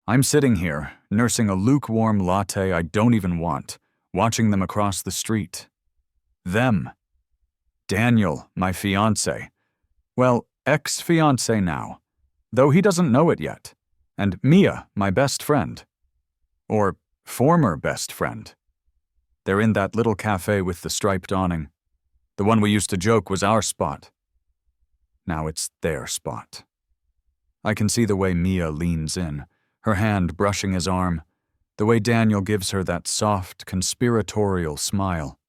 I'm sitting here, nursing a lukewarm latte I don't even want, watching them across the street. Them. Daniel, my fiancé. Well, ex-fiancé now, though he doesn't know it yet. And Mia, my best friend. Or former best friend. They're in that little cafe with the striped awning. The one we used to joke was our spot. Now it's their spot. I can see the way Mia leans in, her hand brushing his arm, the way Daniel gives her that soft, conspiratorial smile.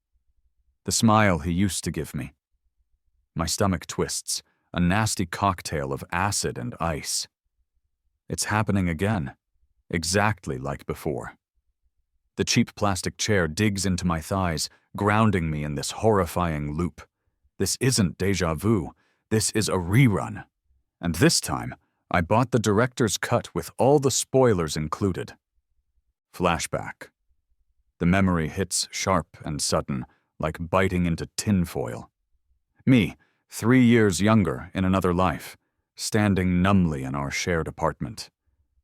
The smile he used to give me. My stomach twists, a nasty cocktail of acid and ice. It's happening again, exactly like before. The cheap plastic chair digs into my thighs, grounding me in this horrifying loop. This isn't déjà vu, this is a rerun. And this time, I bought the director's cut with all the spoilers included. Flashback. The memory hits sharp and sudden, like biting into tinfoil. Me, 3 years younger in another life, standing numbly in our shared apartment.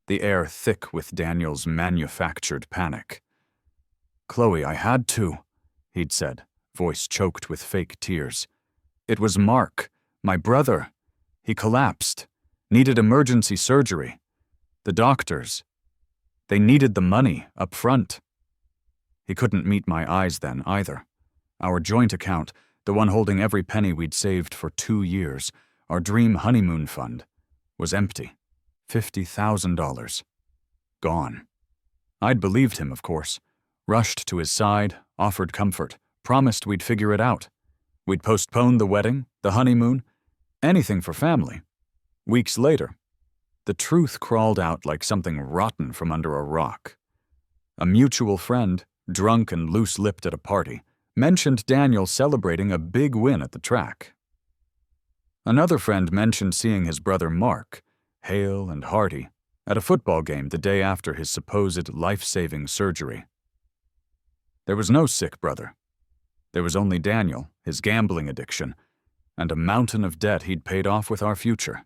The air thick with Daniel's manufactured panic. "Chloe, I had to," he'd said, voice choked with fake tears. "It was Mark, my brother. He collapsed. Needed emergency surgery. The doctors. They needed the money up front." He couldn't meet my eyes then either. Our joint account, the one holding every penny we'd saved for 2 years, our dream honeymoon fund, was empty. $50,000. Gone. I'd believed him, of course. Rushed to his side, offered comfort, promised we'd figure it out. We'd postpone the wedding, the honeymoon, anything for family. Weeks later, the truth crawled out like something rotten from under a rock. A mutual friend, drunk and loose-lipped at a party, mentioned Daniel celebrating a big win at the track. Another friend mentioned seeing his brother Mark, hale and hearty, at a football game the day after his supposed life-saving surgery. There was no sick brother. There was only Daniel, his gambling addiction, and a mountain of debt he'd paid off with our future.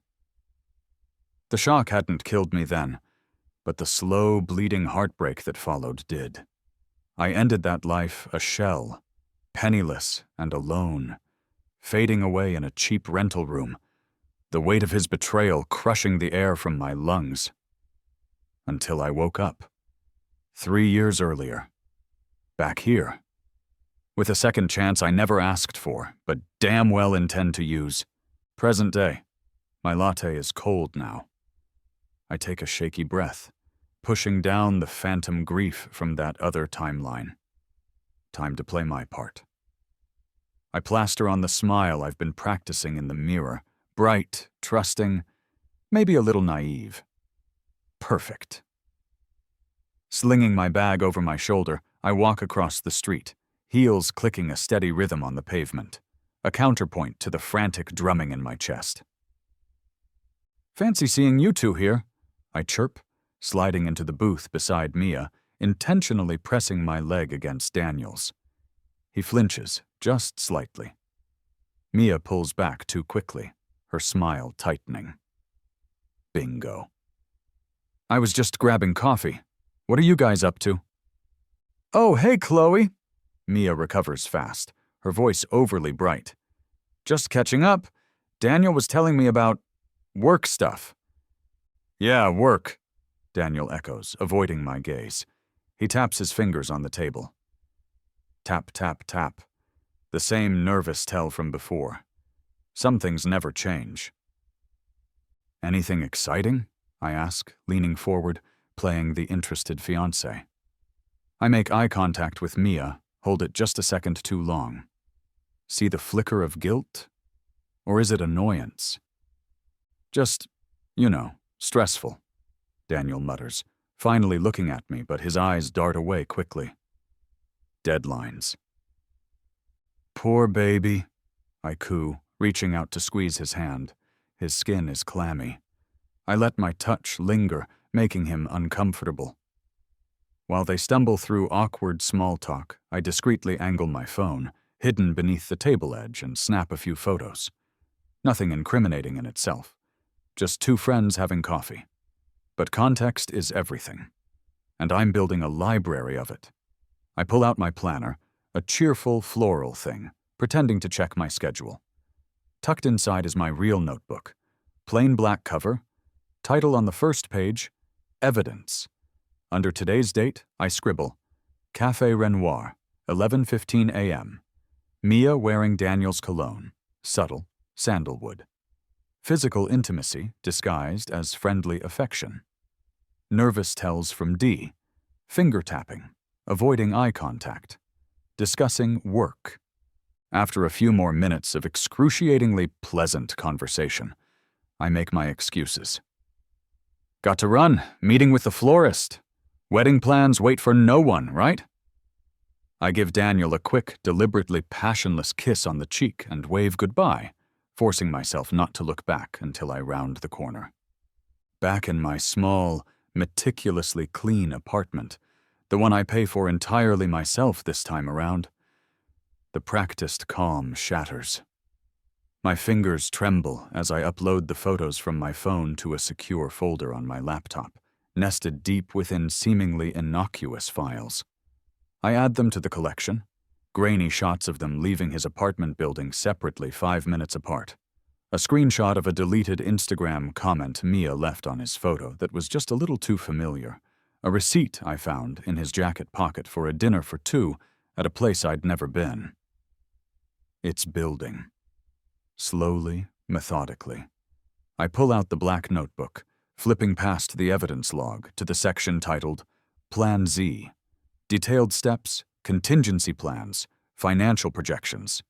The shock hadn't killed me then, but the slow, bleeding heartbreak that followed did. I ended that life a shell, penniless and alone, fading away in a cheap rental room, the weight of his betrayal crushing the air from my lungs. Until I woke up, 3 years earlier, back here, with a second chance I never asked for, but damn well intend to use. Present day. My latte is cold now. I take a shaky breath, pushing down the phantom grief from that other timeline. Time to play my part. I plaster on the smile I've been practicing in the mirror, bright, trusting, maybe a little naive. Perfect. Slinging my bag over my shoulder, I walk across the street, heels clicking a steady rhythm on the pavement, a counterpoint to the frantic drumming in my chest. "Fancy seeing you two here," I chirp, sliding into the booth beside Mia, intentionally pressing my leg against Daniel's. He flinches, just slightly. Mia pulls back too quickly, her smile tightening. Bingo. "I was just grabbing coffee. What are you guys up to?" "Oh, hey, Chloe." Mia recovers fast, her voice overly bright. "Just catching up. Daniel was telling me about work stuff." "Yeah, work," Daniel echoes, avoiding my gaze. He taps his fingers on the table. Tap, tap, tap. The same nervous tell from before. Some things never change. "Anything exciting?" I ask, leaning forward, playing the interested fiancé. I make eye contact with Mia, hold it just a second too long. See the flicker of guilt? Or is it annoyance? "Just, stressful," Daniel mutters, finally looking at me, but his eyes dart away quickly. Deadlines. "Poor baby," I coo, reaching out to squeeze his hand. His skin is clammy. I let my touch linger, making him uncomfortable. While they stumble through awkward small talk, I discreetly angle my phone, hidden beneath the table edge, and snap a few photos. Nothing incriminating in itself. Just two friends having coffee. But context is everything. And I'm building a library of it. I pull out my planner, a cheerful floral thing, pretending to check my schedule. Tucked inside is my real notebook. Plain black cover, title on the first page, Evidence. Under today's date, I scribble, Café Renoir, 11:15 a.m. Mia wearing Daniel's cologne, subtle, sandalwood. Physical intimacy disguised as friendly affection. Nervous tells from D, finger tapping, avoiding eye contact, discussing work. After a few more minutes of excruciatingly pleasant conversation, I make my excuses. Got to run, meeting with the florist. Wedding plans wait for no one, right? I give Daniel a quick, deliberately passionless kiss on the cheek and wave goodbye, forcing myself not to look back until I round the corner. Back in my small, meticulously clean apartment, the one I pay for entirely myself this time around, the practiced calm shatters. My fingers tremble as I upload the photos from my phone to a secure folder on my laptop, nested deep within seemingly innocuous files. I add them to the collection, grainy shots of them leaving his apartment building separately 5 minutes apart. A screenshot of a deleted Instagram comment Mia left on his photo that was just a little too familiar. A receipt I found in his jacket pocket for a dinner for two at a place I'd never been. It's building. Slowly, methodically. I pull out the black notebook, flipping past the evidence log to the section titled Plan Z. Detailed steps, contingency plans, financial projections.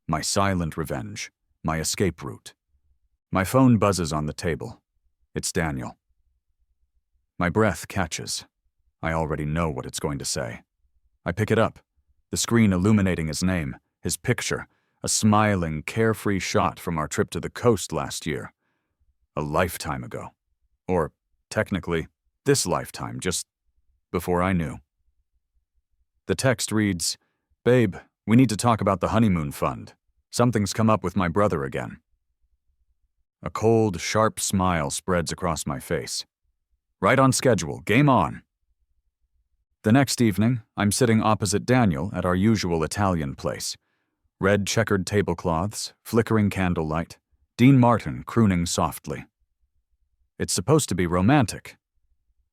My silent revenge, my escape route. My phone buzzes on the table. It's Daniel. My breath catches. I already know what it's going to say. I pick it up, the screen illuminating his name, his picture, a smiling, carefree shot from our trip to the coast last year. A lifetime ago. Or, technically, this lifetime, just before I knew. The text reads, Babe, we need to talk about the honeymoon fund. Something's come up with my brother again. A cold, sharp smile spreads across my face. Right on schedule, game on. The next evening, I'm sitting opposite Daniel at our usual Italian place. Red checkered tablecloths, flickering candlelight, Dean Martin crooning softly. It's supposed to be romantic.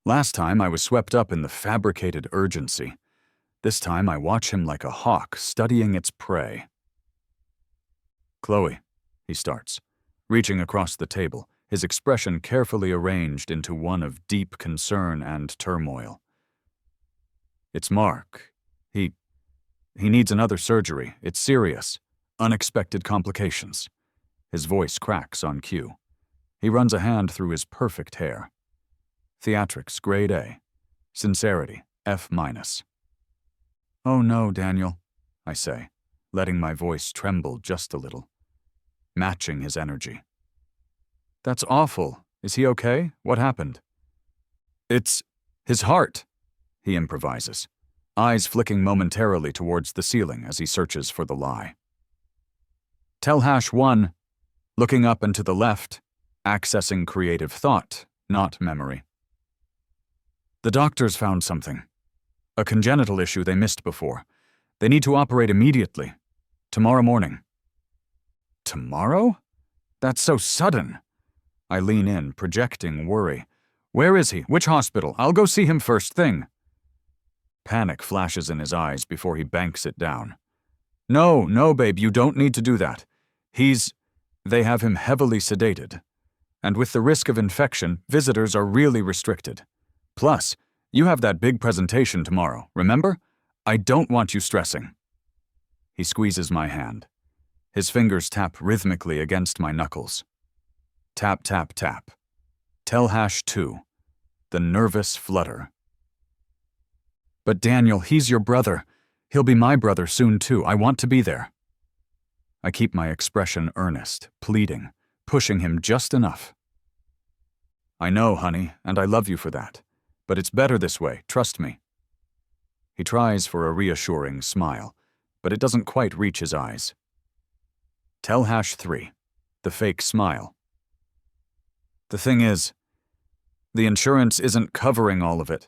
Last time I was swept up in the fabricated urgency. This time I watch him like a hawk studying its prey. Chloe, he starts, reaching across the table, his expression carefully arranged into one of deep concern and turmoil. It's Mark. He needs another surgery. It's serious. Unexpected complications. His voice cracks on cue. He runs a hand through his perfect hair. Theatrics, grade A. Sincerity, F-. Oh no, Daniel, I say, letting my voice tremble just a little, matching his energy. That's awful. Is he okay? What happened? It's his heart, he improvises, eyes flicking momentarily towards the ceiling as he searches for the lie. Tell #1, looking up and to the left, accessing creative thought, not memory. The doctors found something. A congenital issue they missed before. They need to operate immediately. Tomorrow morning. Tomorrow? That's so sudden. I lean in, projecting worry. Where is he? Which hospital? I'll go see him first thing. Panic flashes in his eyes before he banks it down. No, babe, you don't need to do that. They have him heavily sedated. And with the risk of infection, visitors are really restricted. Plus, you have that big presentation tomorrow, remember? I don't want you stressing. He squeezes my hand. His fingers tap rhythmically against my knuckles. Tap, tap, tap. Tell #2. The nervous flutter. But Daniel, he's your brother. He'll be my brother soon too. I want to be there. I keep my expression earnest, pleading, pushing him just enough. I know, honey, and I love you for that. But it's better this way, trust me. He tries for a reassuring smile, but it doesn't quite reach his eyes. Tell #3, the fake smile. The thing is, The insurance isn't covering all of it.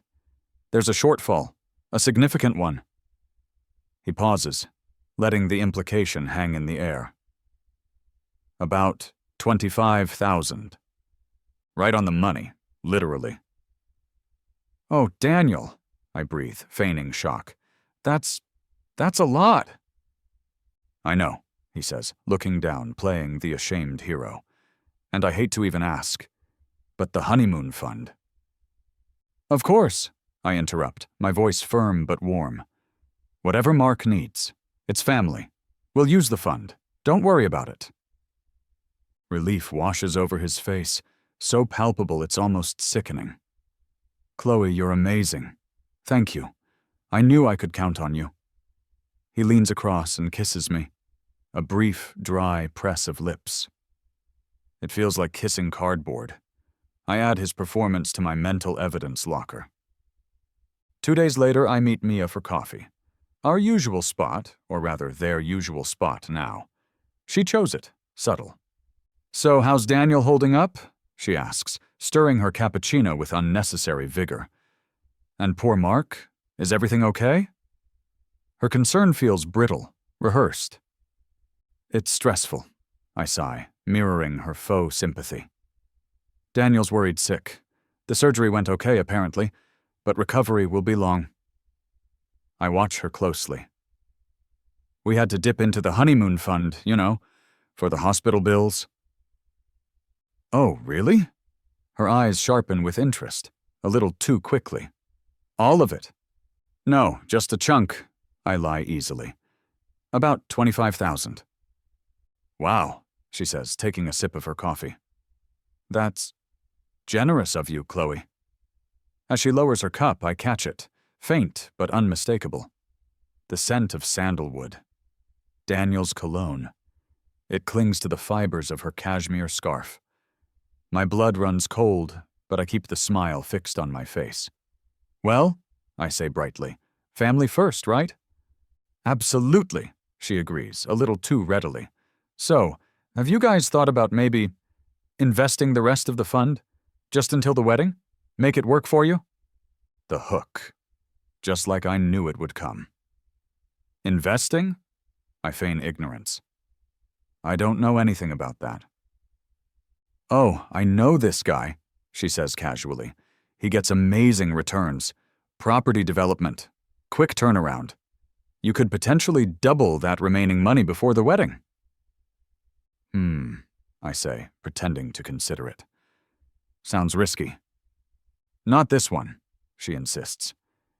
There's a shortfall, a significant one. He pauses, letting the implication hang in the air. About 25,000. Right on the money, literally. Oh, Daniel, I breathe, feigning shock. That's a lot. I know, he says, looking down, playing the ashamed hero. And I hate to even ask, but the honeymoon fund. Of course, I interrupt, my voice firm but warm. Whatever Mark needs. It's family. We'll use the fund. Don't worry about it. Relief washes over his face, so palpable it's almost sickening. Chloe, you're amazing. Thank you. I knew I could count on you. He leans across and kisses me. A brief, dry press of lips. It feels like kissing cardboard. I add his performance to my mental evidence locker. 2 days later, I meet Mia for coffee. Our usual spot, or rather their usual spot now. She chose it, subtle. So how's Daniel holding up? She asks, stirring her cappuccino with unnecessary vigor. And poor Mark? Is everything okay? Her concern feels brittle, rehearsed. It's stressful, I sigh, mirroring her faux sympathy. Daniel's worried sick. The surgery went okay, apparently, but recovery will be long. I watch her closely. We had to dip into the honeymoon fund, for the hospital bills. Oh, really? Her eyes sharpen with interest, a little too quickly. All of it? No, just a chunk, I lie easily. About 25,000. Wow, she says, taking a sip of her coffee. That's generous of you, Chloe. As she lowers her cup, I catch it, faint but unmistakable. The scent of sandalwood. Daniel's cologne. It clings to the fibers of her cashmere scarf. My blood runs cold, but I keep the smile fixed on my face. Well, I say brightly, family first, right? Absolutely, she agrees, a little too readily. So, have you guys thought about maybe investing the rest of the fund? Just until the wedding? Make it work for you? The hook. Just like I knew it would come. Investing? I feign ignorance. I don't know anything about that. Oh, I know this guy, she says casually. He gets amazing returns. Property development. Quick turnaround. You could potentially double that remaining money before the wedding. I say, pretending to consider it. Sounds risky. Not this one, she insists.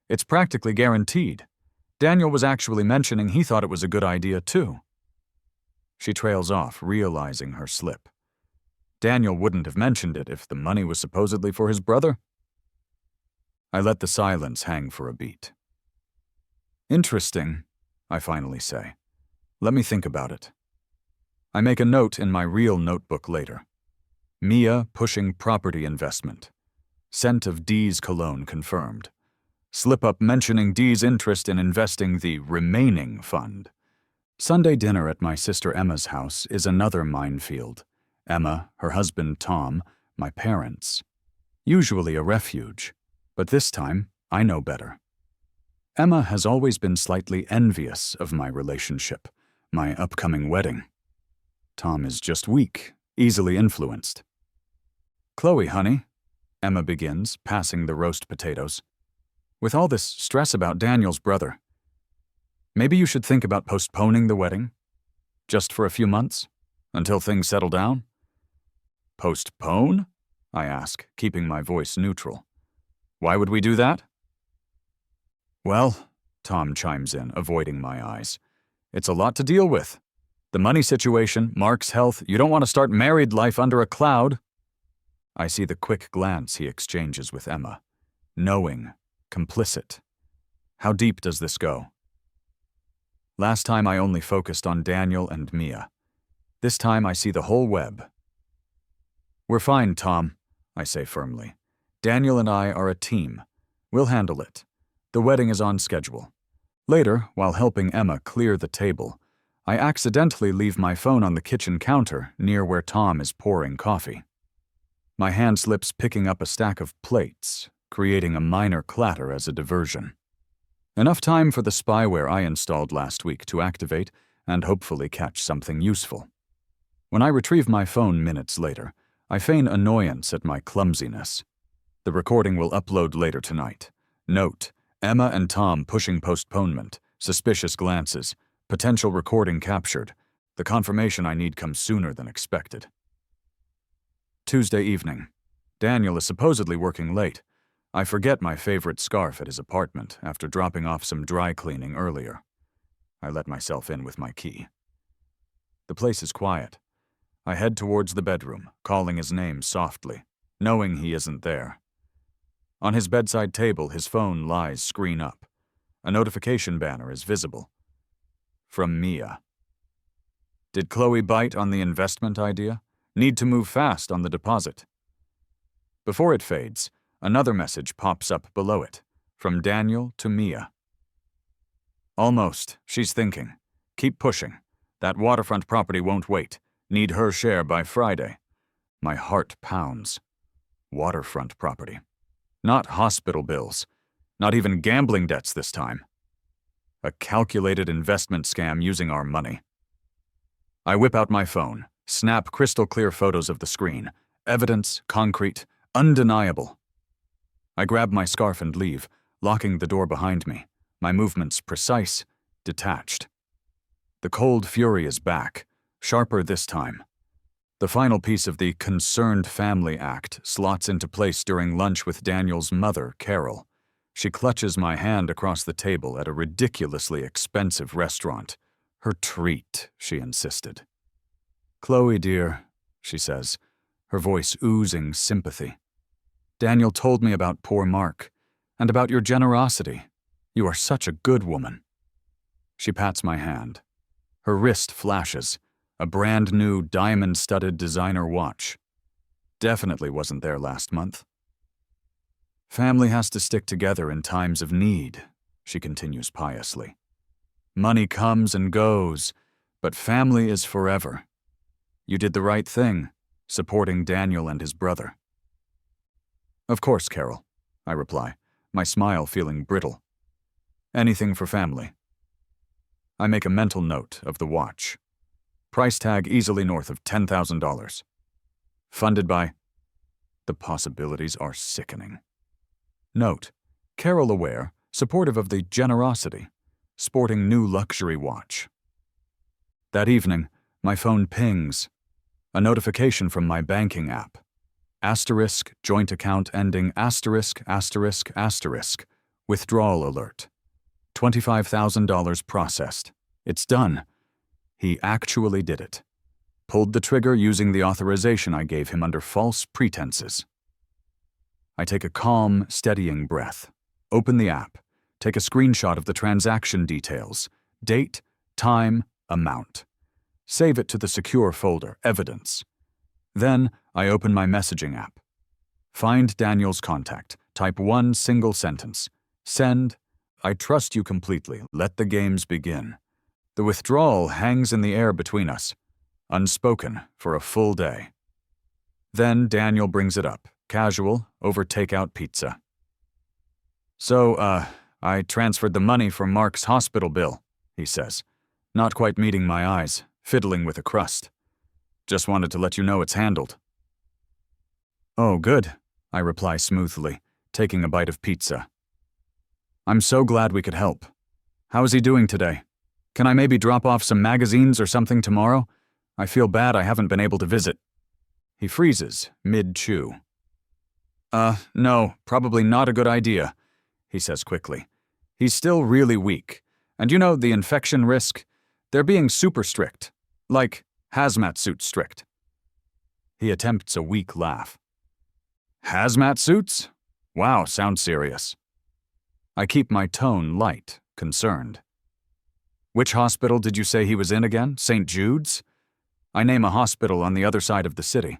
It's practically guaranteed. Daniel was actually mentioning he thought it was a good idea too. She trails off, realizing her slip. Daniel wouldn't have mentioned it if the money was supposedly for his brother. I let the silence hang for a beat. Interesting, I finally say. Let me think about it. I make a note in my real notebook later. Mia pushing property investment. Scent of Dee's cologne confirmed. Slip-up mentioning Dee's interest in investing the remaining fund. Sunday dinner at my sister Emma's house is another minefield. Emma, her husband Tom, my parents. Usually a refuge, but this time I know better. Emma has always been slightly envious of my relationship, my upcoming wedding. Tom is just weak, easily influenced. Chloe, honey, Emma begins, passing the roast potatoes. With all this stress about Daniel's brother, maybe you should think about postponing the wedding? Just for a few months? Until things settle down? Postpone? I ask, keeping my voice neutral. Why would we do that? Well, Tom chimes in, avoiding my eyes. It's a lot to deal with. The money situation, Mark's health, you don't want to start married life under a cloud. I see the quick glance he exchanges with Emma. Knowing, complicit. How deep does this go? Last time I only focused on Daniel and Mia. This time I see the whole web. We're fine, Tom, I say firmly. Daniel and I are a team. We'll handle it. The wedding is on schedule. Later, while helping Emma clear the table, I accidentally leave my phone on the kitchen counter near where Tom is pouring coffee. My hand slips picking up a stack of plates, creating a minor clatter as a diversion. Enough time for the spyware I installed last week to activate and hopefully catch something useful. When I retrieve my phone minutes later, I feign annoyance at my clumsiness. The recording will upload later tonight. Note: Emma and Tom pushing postponement, suspicious glances, potential recording captured. The confirmation I need comes sooner than expected. Tuesday evening. Daniel is supposedly working late. I forget my favorite scarf at his apartment after dropping off some dry cleaning earlier. I let myself in with my key. The place is quiet. I head towards the bedroom, calling his name softly, knowing he isn't there. On his bedside table, his phone lies screen up. A notification banner is visible. From Mia. Did Chloe bite on the investment idea? Need to move fast on the deposit. Before it fades, another message pops up below it, from Daniel to Mia. Almost, she's thinking. Keep pushing. That waterfront property won't wait. Need her share by Friday. My heart pounds. Waterfront property. Not hospital bills. Not even gambling debts this time. A calculated investment scam using our money. I whip out my phone, snap crystal clear photos of the screen. Evidence, concrete, undeniable. I grab my scarf and leave, locking the door behind me. My movements precise, detached. The cold fury is back, sharper this time. The final piece of the Concerned Family Act slots into place during lunch with Daniel's mother, Carol. She clutches my hand across the table at a ridiculously expensive restaurant. Her treat, she insisted. "Chloe, dear," she says, her voice oozing sympathy. "Daniel told me about poor Mark, and about your generosity. You are such a good woman." She pats my hand. Her wrist flashes, a brand new diamond-studded designer watch. Definitely wasn't there last month. "Family has to stick together in times of need," she continues piously. "Money comes and goes, but family is forever. You did the right thing, supporting Daniel and his brother." "Of course, Carol," I reply, my smile feeling brittle. "Anything for family." I make a mental note of the watch. Price tag easily north of $10,000. Funded by... The possibilities are sickening. Note: Carol aware, supportive of the generosity, sporting new luxury watch. That evening, my phone pings. A notification from my banking app. Asterisk, joint account ending asterisk, asterisk, asterisk. Withdrawal alert. $25,000 processed. It's done. He actually did it. Pulled the trigger using the authorization I gave him under false pretenses. I take a calm, steadying breath. Open the app. Take a screenshot of the transaction details. Date, time, amount. Save it to the secure folder, Evidence. Then I open my messaging app. Find Daniel's contact. Type one single sentence. Send. "I trust you completely. Let the games begin." The withdrawal hangs in the air between us, unspoken for a full day. Then Daniel brings it up, casual, over takeout pizza. "So, I transferred the money for Mark's hospital bill," he says, not quite meeting my eyes, fiddling with a crust. "Just wanted to let you know it's handled." "Oh, good," I reply smoothly, taking a bite of pizza. "I'm so glad we could help. How is he doing today? Can I maybe drop off some magazines or something tomorrow? I feel bad I haven't been able to visit." He freezes, mid-chew. No, probably not a good idea," he says quickly. "He's still really weak. And you know, the infection risk? They're being super strict. Like, hazmat suit strict." He attempts a weak laugh. "Hazmat suits? Wow, sounds serious." I keep my tone light, concerned. "Which hospital did you say he was in again? St. Jude's?" I name a hospital on the other side of the city.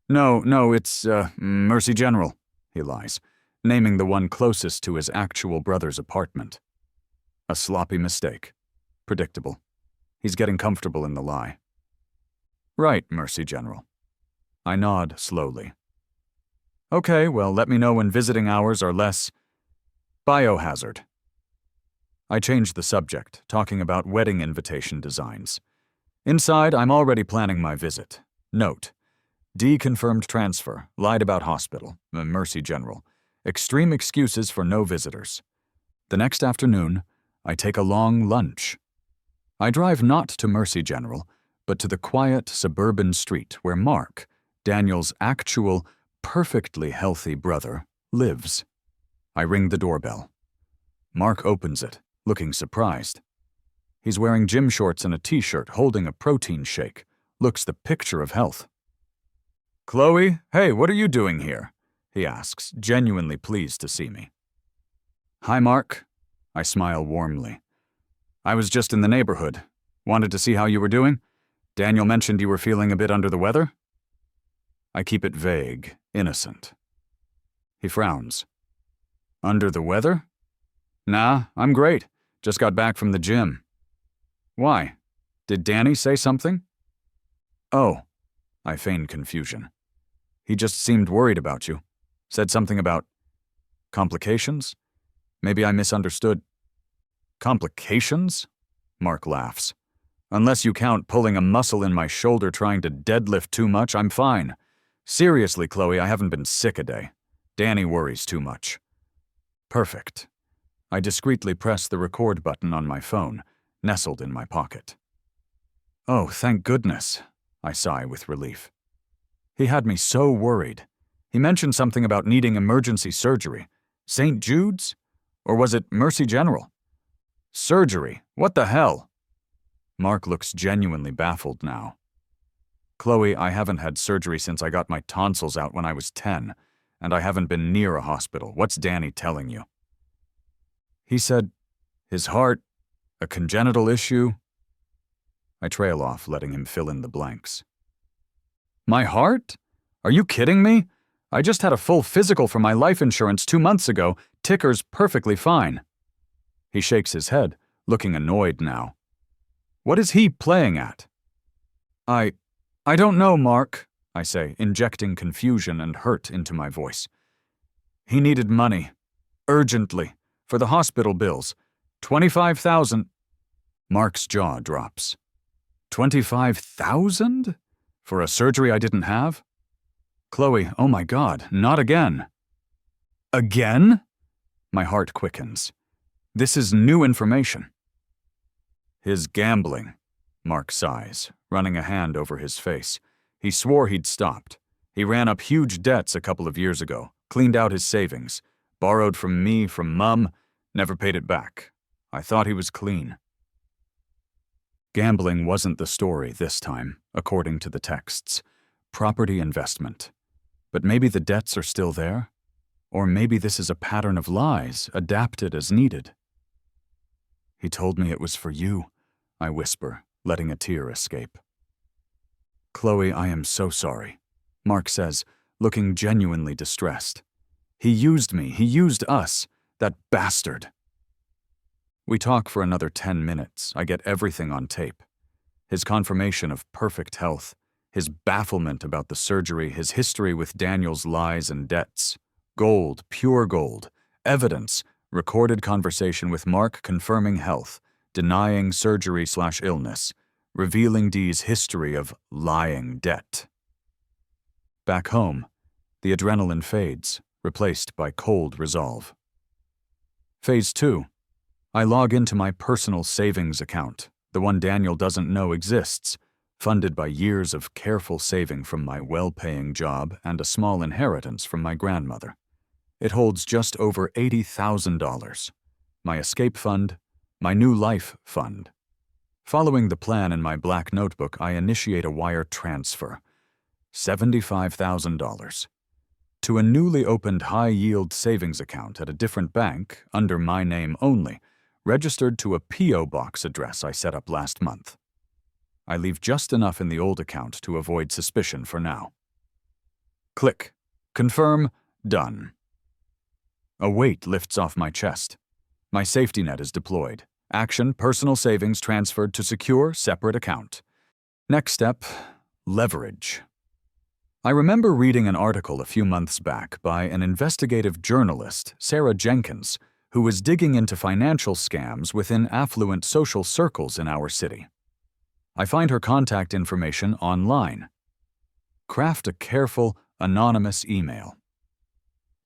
No, it's, Mercy General," he lies, naming the one closest to his actual brother's apartment. A sloppy mistake. Predictable. He's getting comfortable in the lie. "Right, Mercy General." I nod slowly. Okay, well, let me know when visiting hours are less biohazard. I change the subject, talking about wedding invitation designs. Inside, I'm already planning my visit. Note: D confirmed transfer, lied about hospital, Mercy General. Extreme excuses for no visitors. The next afternoon, I take a long lunch. I drive not to Mercy General, but to the quiet suburban street where Mark, Daniel's actual, perfectly healthy brother, lives. I ring the doorbell. Mark opens it, looking surprised. He's wearing gym shorts and a t-shirt, holding a protein shake. Looks the picture of health. Chloe, hey, what are you doing here? He asks, genuinely pleased to see me. Hi, Mark. I smile warmly. I was just in the neighborhood. Wanted to see how you were doing? Daniel mentioned you were feeling a bit under the weather? I keep it vague, innocent. He frowns. Under the weather? Nah, I'm great. Just got back from the gym. Why? Did Danny say something? Oh, I feign confusion. He just seemed worried about you. Said something about complications? Maybe I misunderstood. Complications? Mark laughs. Unless you count pulling a muscle in my shoulder trying to deadlift too much, I'm fine. Seriously, Chloe, I haven't been sick a day. Danny worries too much. Perfect. I discreetly press the record button on my phone, nestled in my pocket. Oh, thank goodness, I sigh with relief. He had me so worried. He mentioned something about needing emergency surgery. St. Jude's? Or was it Mercy General? Surgery? What the hell? Mark looks genuinely baffled now. Chloe, I haven't had surgery since I got my tonsils out when I was 10, and I haven't been near a hospital. What's Danny telling you? He said, his heart, a congenital issue. I trail off, letting him fill in the blanks. My heart? Are you kidding me? I just had a full physical for my life insurance 2 months ago. Ticker's perfectly fine. He shakes his head, looking annoyed now. What is he playing at? I don't know, Mark, I say, injecting confusion and hurt into my voice. He needed money. Urgently. For the hospital bills. $25,000. Mark's jaw drops. $25,000? For a surgery I didn't have? Chloe, oh my God, not again. Again? My heart quickens. This is new information. His gambling, Mark sighs, running a hand over his face. He swore he'd stopped. He ran up huge debts a couple of years ago, cleaned out his savings, borrowed from me, from Mum, never paid it back. I thought he was clean. Gambling wasn't the story this time, according to the texts. Property investment. But maybe the debts are still there? Or maybe this is a pattern of lies, adapted as needed. He told me it was for you, I whisper, letting a tear escape. Chloe, I am so sorry, Mark says, looking genuinely distressed. He used me, he used us, that bastard. We talk for another 10 minutes. I get everything on tape. His confirmation of perfect health, his bafflement about the surgery, his history with Daniel's lies and debts. Gold, pure gold, evidence, recorded conversation with Mark confirming health, denying surgery/illness, revealing D's history of lying debt. Back home, the adrenaline fades, replaced by cold resolve. Phase 2. I log into my personal savings account, the one Daniel doesn't know exists, funded by years of careful saving from my well-paying job and a small inheritance from my grandmother. It holds just over $80,000. My escape fund, my new life fund. Following the plan in my black notebook, I initiate a wire transfer, $75,000, to a newly opened high-yield savings account at a different bank, under my name only, registered to a P.O. box address I set up last month. I leave just enough in the old account to avoid suspicion for now. Click. Confirm. Done. A weight lifts off my chest. My safety net is deployed. Action, personal savings transferred to secure, separate account. Next step, leverage. I remember reading an article a few months back by an investigative journalist, Sarah Jenkins, who was digging into financial scams within affluent social circles in our city. I find her contact information online. Craft a careful, anonymous email.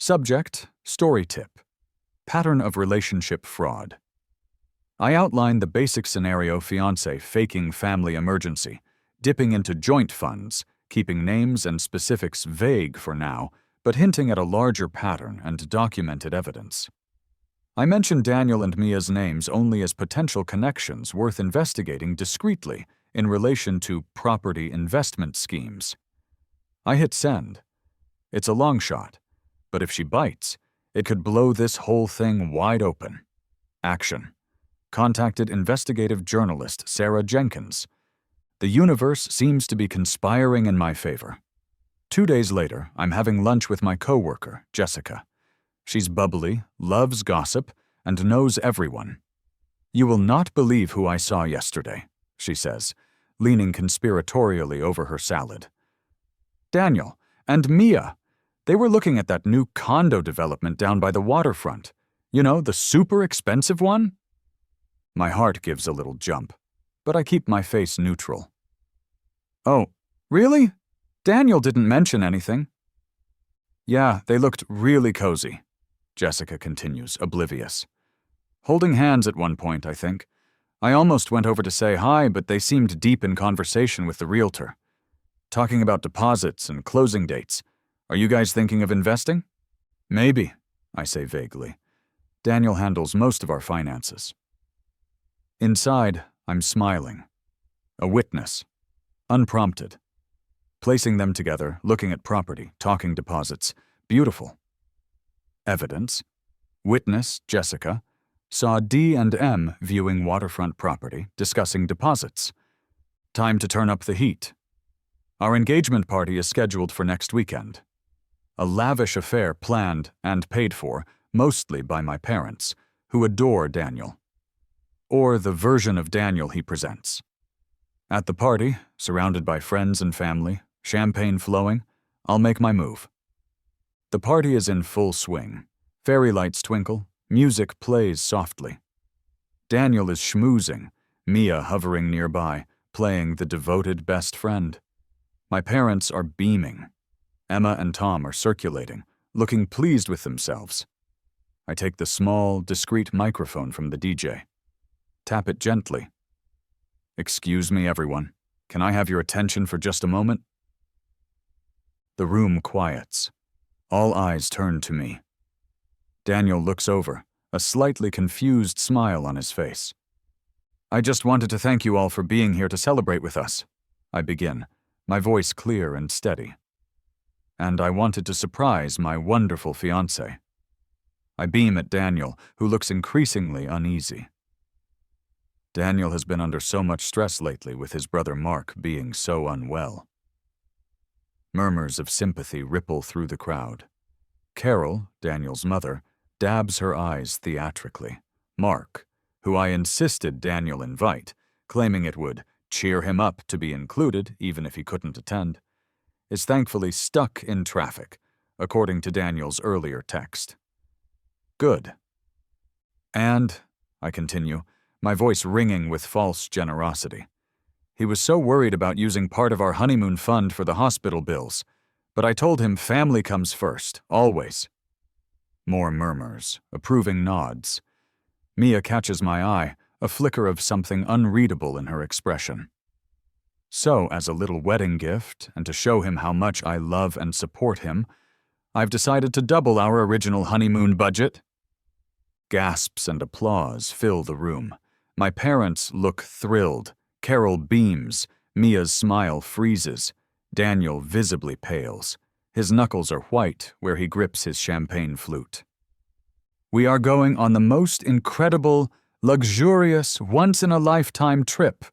Subject, story tip. Pattern of relationship fraud. I outline the basic scenario: fiancé faking family emergency, dipping into joint funds, keeping names and specifics vague for now, but hinting at a larger pattern and documented evidence. I mention Daniel and Mia's names only as potential connections worth investigating discreetly in relation to property investment schemes. I hit send. It's a long shot, but if she bites, it could blow this whole thing wide open. Action. Contacted investigative journalist Sarah Jenkins. The universe seems to be conspiring in my favor. 2 days later, I'm having lunch with my coworker, Jessica. She's bubbly, loves gossip, and knows everyone. "You will not believe who I saw yesterday," she says, leaning conspiratorially over her salad. "Daniel and Mia. They were looking at that new condo development down by the waterfront. You know, the super expensive one?" My heart gives a little jump, but I keep my face neutral. "Oh, really? Daniel didn't mention anything." "Yeah, they looked really cozy," Jessica continues, oblivious. "Holding hands at one point, I think. I almost went over to say hi, but they seemed deep in conversation with the realtor. Talking about deposits and closing dates. Are you guys thinking of investing?" "Maybe," I say vaguely. Daniel handles most of our finances. Inside, I'm smiling. A witness. Unprompted. Placing them together, looking at property, talking deposits. Beautiful. Evidence. Witness, Jessica, saw D and M viewing waterfront property, discussing deposits. Time to turn up the heat. Our engagement party is scheduled for next weekend. A lavish affair planned and paid for, mostly by my parents, who adore Daniel. Or the version of Daniel he presents. At the party, surrounded by friends and family, champagne flowing, I'll make my move. The party is in full swing. Fairy lights twinkle, music plays softly. Daniel is schmoozing, Mia hovering nearby, playing the devoted best friend. My parents are beaming. Emma and Tom are circulating, looking pleased with themselves. I take the small, discreet microphone from the DJ. Tap it gently. "Excuse me, everyone. Can I have your attention for just a moment?" The room quiets. All eyes turn to me. Daniel looks over, a slightly confused smile on his face. "I just wanted to thank you all for being here to celebrate with us," I begin, my voice clear and steady. "And I wanted to surprise my wonderful fiancé." I beam at Daniel, who looks increasingly uneasy. Daniel has been under so much stress lately with his brother Mark being so unwell. Murmurs of sympathy ripple through the crowd. Carol, Daniel's mother, dabs her eyes theatrically. Mark, who I insisted Daniel invite, claiming it would cheer him up to be included even if he couldn't attend, is thankfully stuck in traffic, according to Daniel's earlier text. Good. And, I continue, my voice ringing with false generosity. He was so worried about using part of our honeymoon fund for the hospital bills, but I told him family comes first, always. More murmurs, approving nods. Mia catches my eye, a flicker of something unreadable in her expression. So, as a little wedding gift, and to show him how much I love and support him, I've decided to double our original honeymoon budget. Gasps and applause fill the room. My parents look thrilled. Carol beams. Mia's smile freezes. Daniel visibly pales. His knuckles are white where he grips his champagne flute. "We are going on the most incredible, luxurious, once-in-a-lifetime trip,"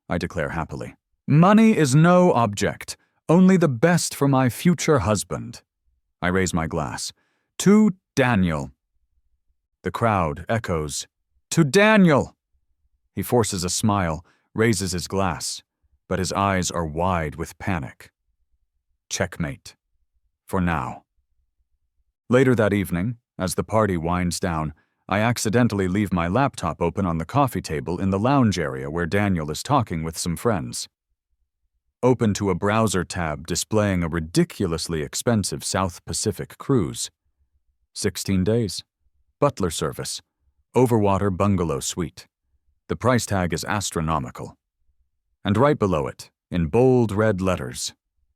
I declare happily. "Money is no object, only the best for my future husband." I raise my glass. "To Daniel." The crowd echoes, "To Daniel!" He forces a smile, raises his glass, but his eyes are wide with panic. Checkmate. For now. Later that evening, as the party winds down, I accidentally leave my laptop open on the coffee table in the lounge area where Daniel is talking with some friends. Open to a browser tab displaying a ridiculously expensive South Pacific cruise. 16 days. Butler service. Overwater bungalow suite. The price tag is astronomical. And right below it, in bold red letters,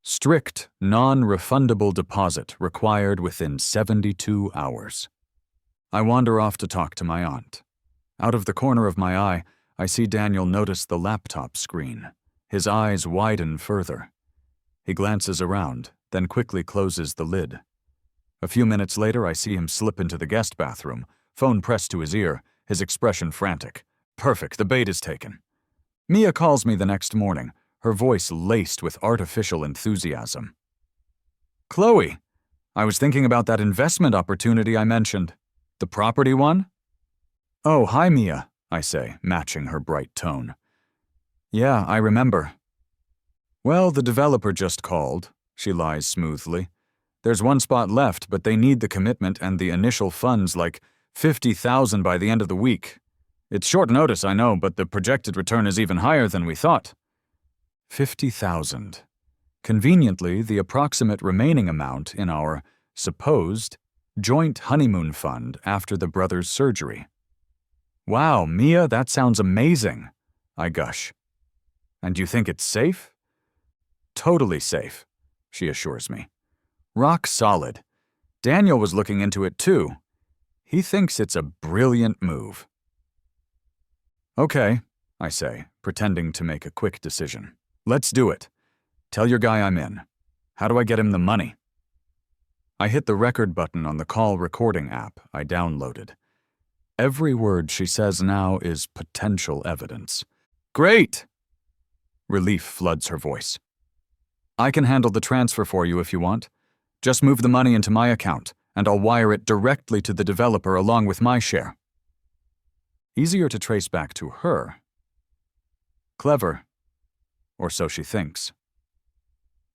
strict, non-refundable deposit required within 72 hours. I wander off to talk to my aunt. Out of the corner of my eye, I see Daniel notice the laptop screen. His eyes widen further. He glances around, then quickly closes the lid. A few minutes later, I see him slip into the guest bathroom, phone pressed to his ear, his expression frantic. Perfect, the bait is taken. Mia calls me the next morning, her voice laced with artificial enthusiasm. Chloe, I was thinking about that investment opportunity I mentioned. The property one? Oh, hi, Mia, I say, matching her bright tone. Yeah, I remember. Well, the developer just called, she lies smoothly. There's one spot left, but they need the commitment and the initial funds like $50,000 by the end of the week. It's short notice, I know, but the projected return is even higher than we thought. $50,000. Conveniently, the approximate remaining amount in our supposed joint honeymoon fund after the brothers' surgery. Wow, Mia, that sounds amazing, I gush. And you think it's safe? Totally safe, she assures me. Rock solid. Daniel was looking into it too. He thinks it's a brilliant move. Okay, I say, pretending to make a quick decision. Let's do it. Tell your guy I'm in. How do I get him the money? I hit the record button on the call recording app I downloaded. Every word she says now is potential evidence. Great! Relief floods her voice. I can handle the transfer for you if you want. Just move the money into my account, and I'll wire it directly to the developer along with my share. Easier to trace back to her. Clever. Or so she thinks.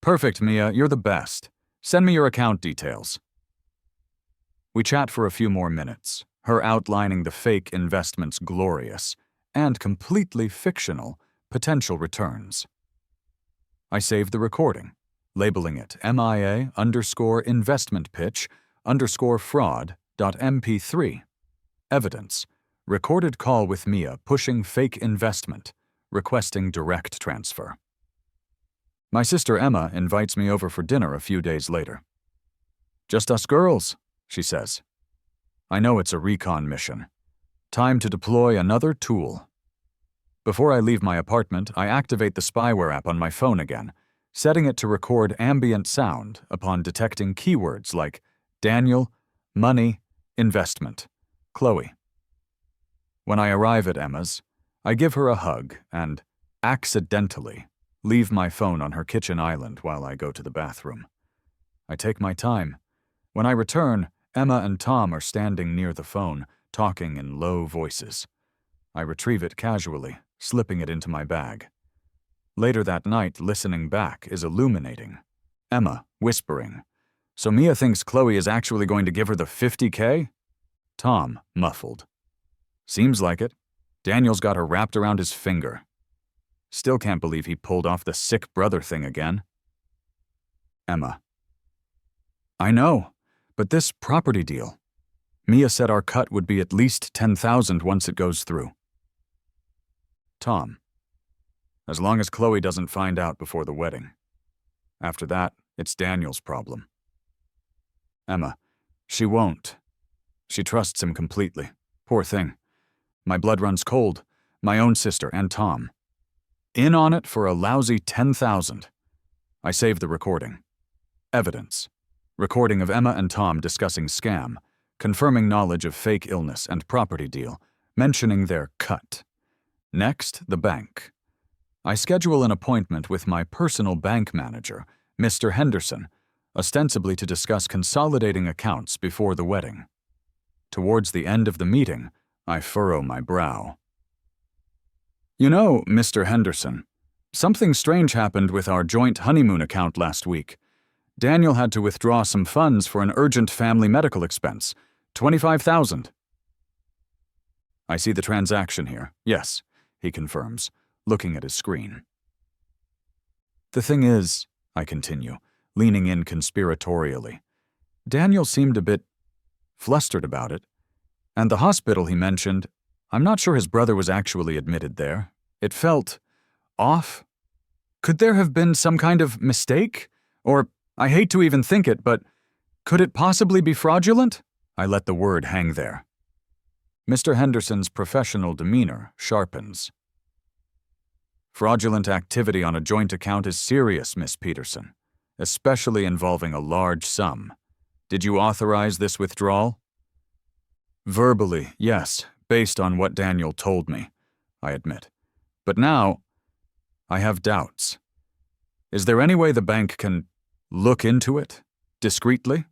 Perfect, Mia, you're the best. Send me your account details. We chat for a few more minutes, her outlining the fake investment's glorious and completely fictional potential returns. I save the recording, labeling it MIA_investment pitch_fraud.mp3. Evidence. Recorded call with Mia pushing fake investment, requesting direct transfer. My sister Emma invites me over for dinner a few days later. Just us girls, she says. I know it's a recon mission. Time to deploy another tool. Before I leave my apartment, I activate the spyware app on my phone again, setting it to record ambient sound upon detecting keywords like Daniel, money, investment, Chloe. When I arrive at Emma's, I give her a hug and, accidentally, leave my phone on her kitchen island while I go to the bathroom. I take my time. When I return, Emma and Tom are standing near the phone, talking in low voices. I retrieve it casually, slipping it into my bag. Later that night, listening back is illuminating. Emma, whispering, "So Mia thinks Chloe is actually going to give her the $50K? Tom, muffled. Seems like it. Daniel's got her wrapped around his finger. Still can't believe he pulled off the sick brother thing again. Emma. I know, but this property deal. Mia said our cut would be at least $10,000 once it goes through. Tom. As long as Chloe doesn't find out before the wedding. After that, it's Daniel's problem. Emma. She won't. She trusts him completely. Poor thing. My blood runs cold. My own sister and Tom. In on it for a lousy $10,000. I save the recording. Evidence. Recording of Emma and Tom discussing scam, confirming knowledge of fake illness and property deal, mentioning their cut. Next, the bank. I schedule an appointment with my personal bank manager, Mr. Henderson, ostensibly to discuss consolidating accounts before the wedding. Towards the end of the meeting, I furrow my brow. You know, Mr. Henderson, something strange happened with our joint honeymoon account last week. Daniel had to withdraw some funds for an urgent family medical expense. $25,000. I see the transaction here. Yes, he confirms, looking at his screen. The thing is, I continue, leaning in conspiratorially, Daniel seemed a bit flustered about it. And the hospital he mentioned, I'm not sure his brother was actually admitted there. It felt off. Could there have been some kind of mistake? Or, I hate to even think it, but could it possibly be fraudulent? I let the word hang there. Mr. Henderson's professional demeanor sharpens. Fraudulent activity on a joint account is serious, Miss Peterson, especially involving a large sum. Did you authorize this withdrawal? Verbally, yes, based on what Daniel told me, I admit. But now, I have doubts. Is there any way the bank can look into it, discreetly,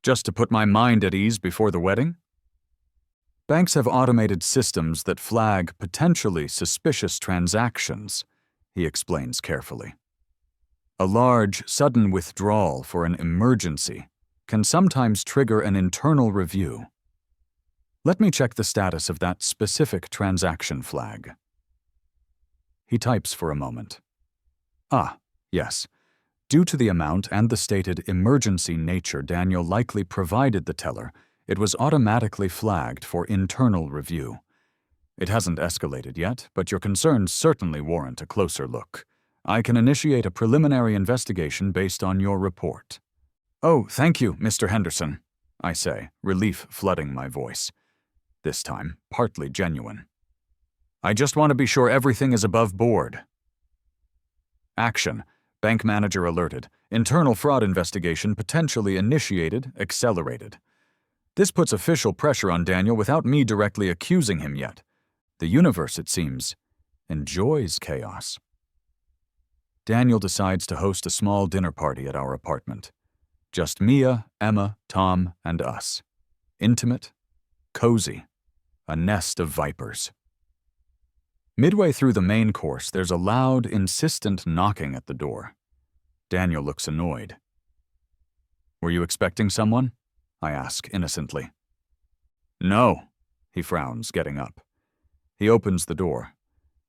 just to put my mind at ease before the wedding? Banks have automated systems that flag potentially suspicious transactions, he explains carefully. A large, sudden withdrawal for an emergency can sometimes trigger an internal review. Let me check the status of that specific transaction flag. He types for a moment. Ah, yes. Due to the amount and the stated emergency nature Daniel likely provided the teller, it was automatically flagged for internal review. It hasn't escalated yet, but your concerns certainly warrant a closer look. I can initiate a preliminary investigation based on your report. Oh, thank you, Mr. Henderson, I say, relief flooding my voice. This time, partly genuine. I just want to be sure everything is above board. Action. Bank manager alerted. Internal fraud investigation potentially initiated, accelerated. This puts official pressure on Daniel without me directly accusing him yet. The universe, it seems, enjoys chaos. Daniel decides to host a small dinner party at our apartment. Just Mia, Emma, Tom, and us. Intimate, cozy, a nest of vipers. Midway through the main course, there's a loud, insistent knocking at the door. Daniel looks annoyed. Were you expecting someone? I ask innocently. No, he frowns, getting up. He opens the door.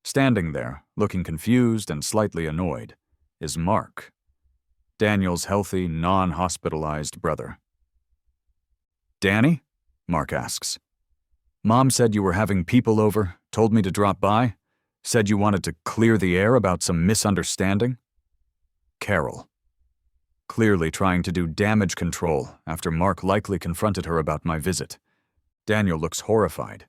Standing there, looking confused and slightly annoyed, is Mark, Daniel's healthy, non-hospitalized brother. Danny? Mark asks. Mom said you were having people over, told me to drop by, said you wanted to clear the air about some misunderstanding. Carol. Clearly trying to do damage control after Mark likely confronted her about my visit. Daniel looks horrified.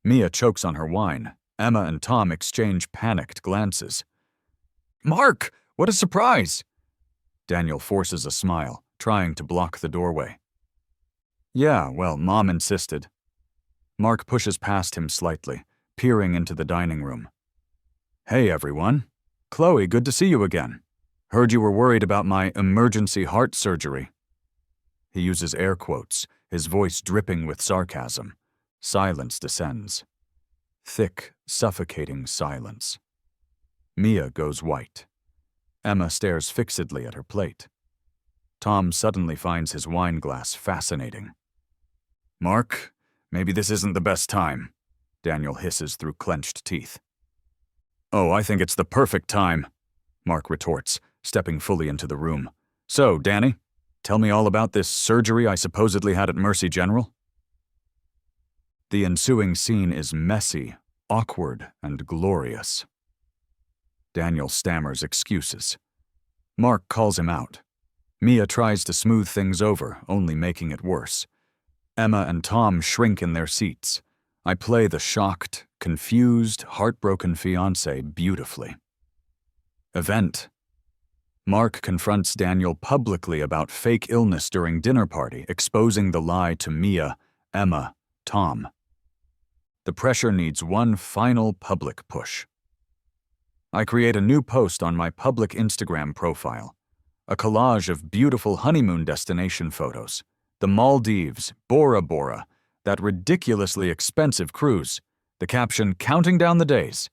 Mia chokes on her wine. Emma and Tom exchange panicked glances. Mark! What a surprise! Daniel forces a smile, trying to block the doorway. Yeah, well, Mom insisted. Mark pushes past him slightly, peering into the dining room. Hey, everyone. Chloe, good to see you again. Heard you were worried about my emergency heart surgery. He uses air quotes, his voice dripping with sarcasm. Silence descends. Thick, suffocating silence. Mia goes white. Emma stares fixedly at her plate. Tom suddenly finds his wine glass fascinating. Mark, maybe this isn't the best time, Daniel hisses through clenched teeth. Oh, I think it's the perfect time, Mark retorts, stepping fully into the room. So, Danny, tell me all about this surgery I supposedly had at Mercy General. The ensuing scene is messy, awkward, and glorious. Daniel stammers excuses. Mark calls him out. Mia tries to smooth things over, only making it worse. Emma and Tom shrink in their seats. I play the shocked, confused, heartbroken fiancé beautifully. Event. Mark confronts Daniel publicly about fake illness during dinner party, exposing the lie to Mia, Emma, Tom. The pressure needs one final public push. I create a new post on my public Instagram profile. A collage of beautiful honeymoon destination photos. The Maldives, Bora Bora, that ridiculously expensive cruise. The caption, counting down the days.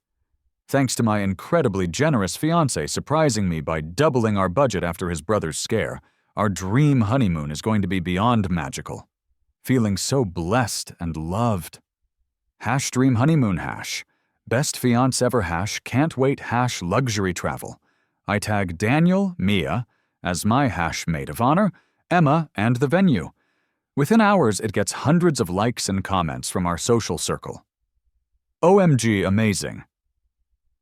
Thanks to my incredibly generous fiancé surprising me by doubling our budget after his brother's scare, Our dream honeymoon is going to be beyond magical. Feeling so blessed and loved. #dream honeymoon #. Best fiance ever #. Can't wait # luxury travel. I tag Daniel, Mia, as my # maid of honor, Emma, and the venue. Within hours, it gets hundreds of likes and comments from our social circle. OMG amazing.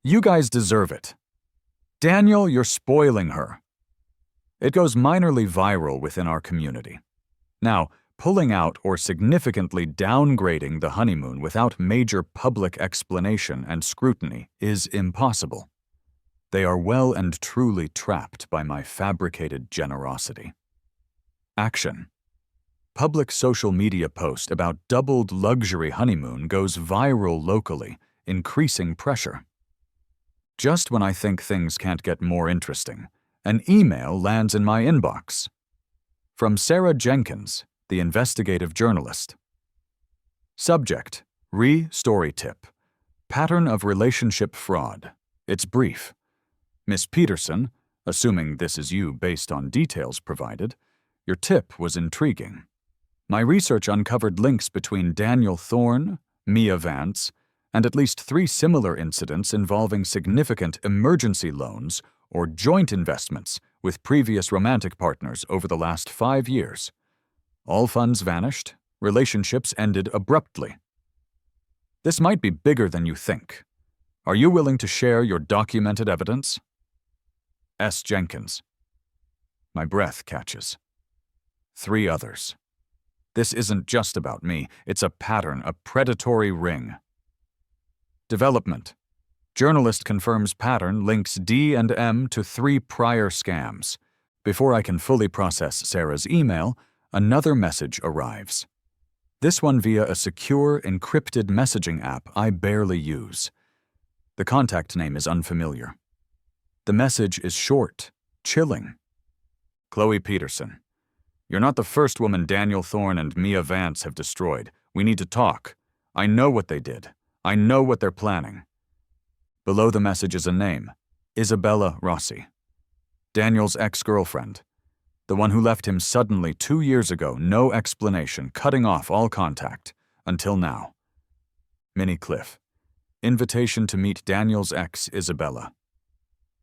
You guys deserve it. Daniel, you're spoiling her. It goes minorly viral within our community. Now, pulling out or significantly downgrading the honeymoon without major public explanation and scrutiny is impossible. They are well and truly trapped by my fabricated generosity. Action. Public social media post about doubled luxury honeymoon goes viral locally, increasing pressure. Just when I think things can't get more interesting, an email lands in my inbox. From Sarah Jenkins, the investigative journalist. Subject: Story tip. Pattern of relationship fraud. It's brief. Miss Peterson, assuming this is you based on details provided, your tip was intriguing. My research uncovered links between Daniel Thorne, Mia Vance, and at least 3 similar incidents involving significant emergency loans or joint investments with previous romantic partners over the last 5 years. All funds vanished, relationships ended abruptly. This might be bigger than you think. Are you willing to share your documented evidence? S. Jenkins. My breath catches. 3 others. This isn't just about me, it's a pattern, a predatory ring. Development. Journalist confirms pattern links D and M to 3 prior scams. Before I can fully process Sarah's email, another message arrives. This one via a secure, encrypted messaging app I barely use. The contact name is unfamiliar. The message is short, chilling. Chloe Peterson. You're not the first woman Daniel Thorne and Mia Vance have destroyed. We need to talk. I know what they did. I know what they're planning. Below the message is a name, Isabella Rossi. Daniel's ex-girlfriend. The one who left him suddenly 2 years ago, no explanation, cutting off all contact, until now. Minnie Cliff. Invitation to meet Daniel's ex, Isabella.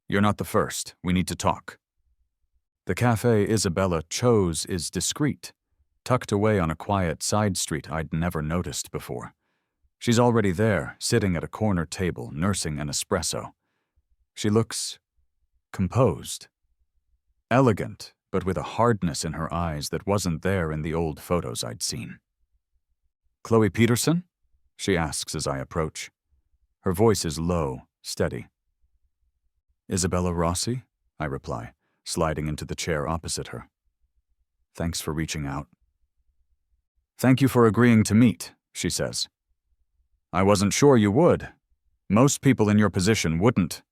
You're not the first. We need to talk. The cafe Isabella chose is discreet, tucked away on a quiet side street I'd never noticed before. She's already there, sitting at a corner table, nursing an espresso. She looks composed. Elegant, but with a hardness in her eyes that wasn't there in the old photos I'd seen. Chloe Peterson? She asks as I approach. Her voice is low, steady. Isabella Rossi? I reply, sliding into the chair opposite her. Thanks for reaching out. Thank you for agreeing to meet, she says. I wasn't sure you would. Most people in your position wouldn't.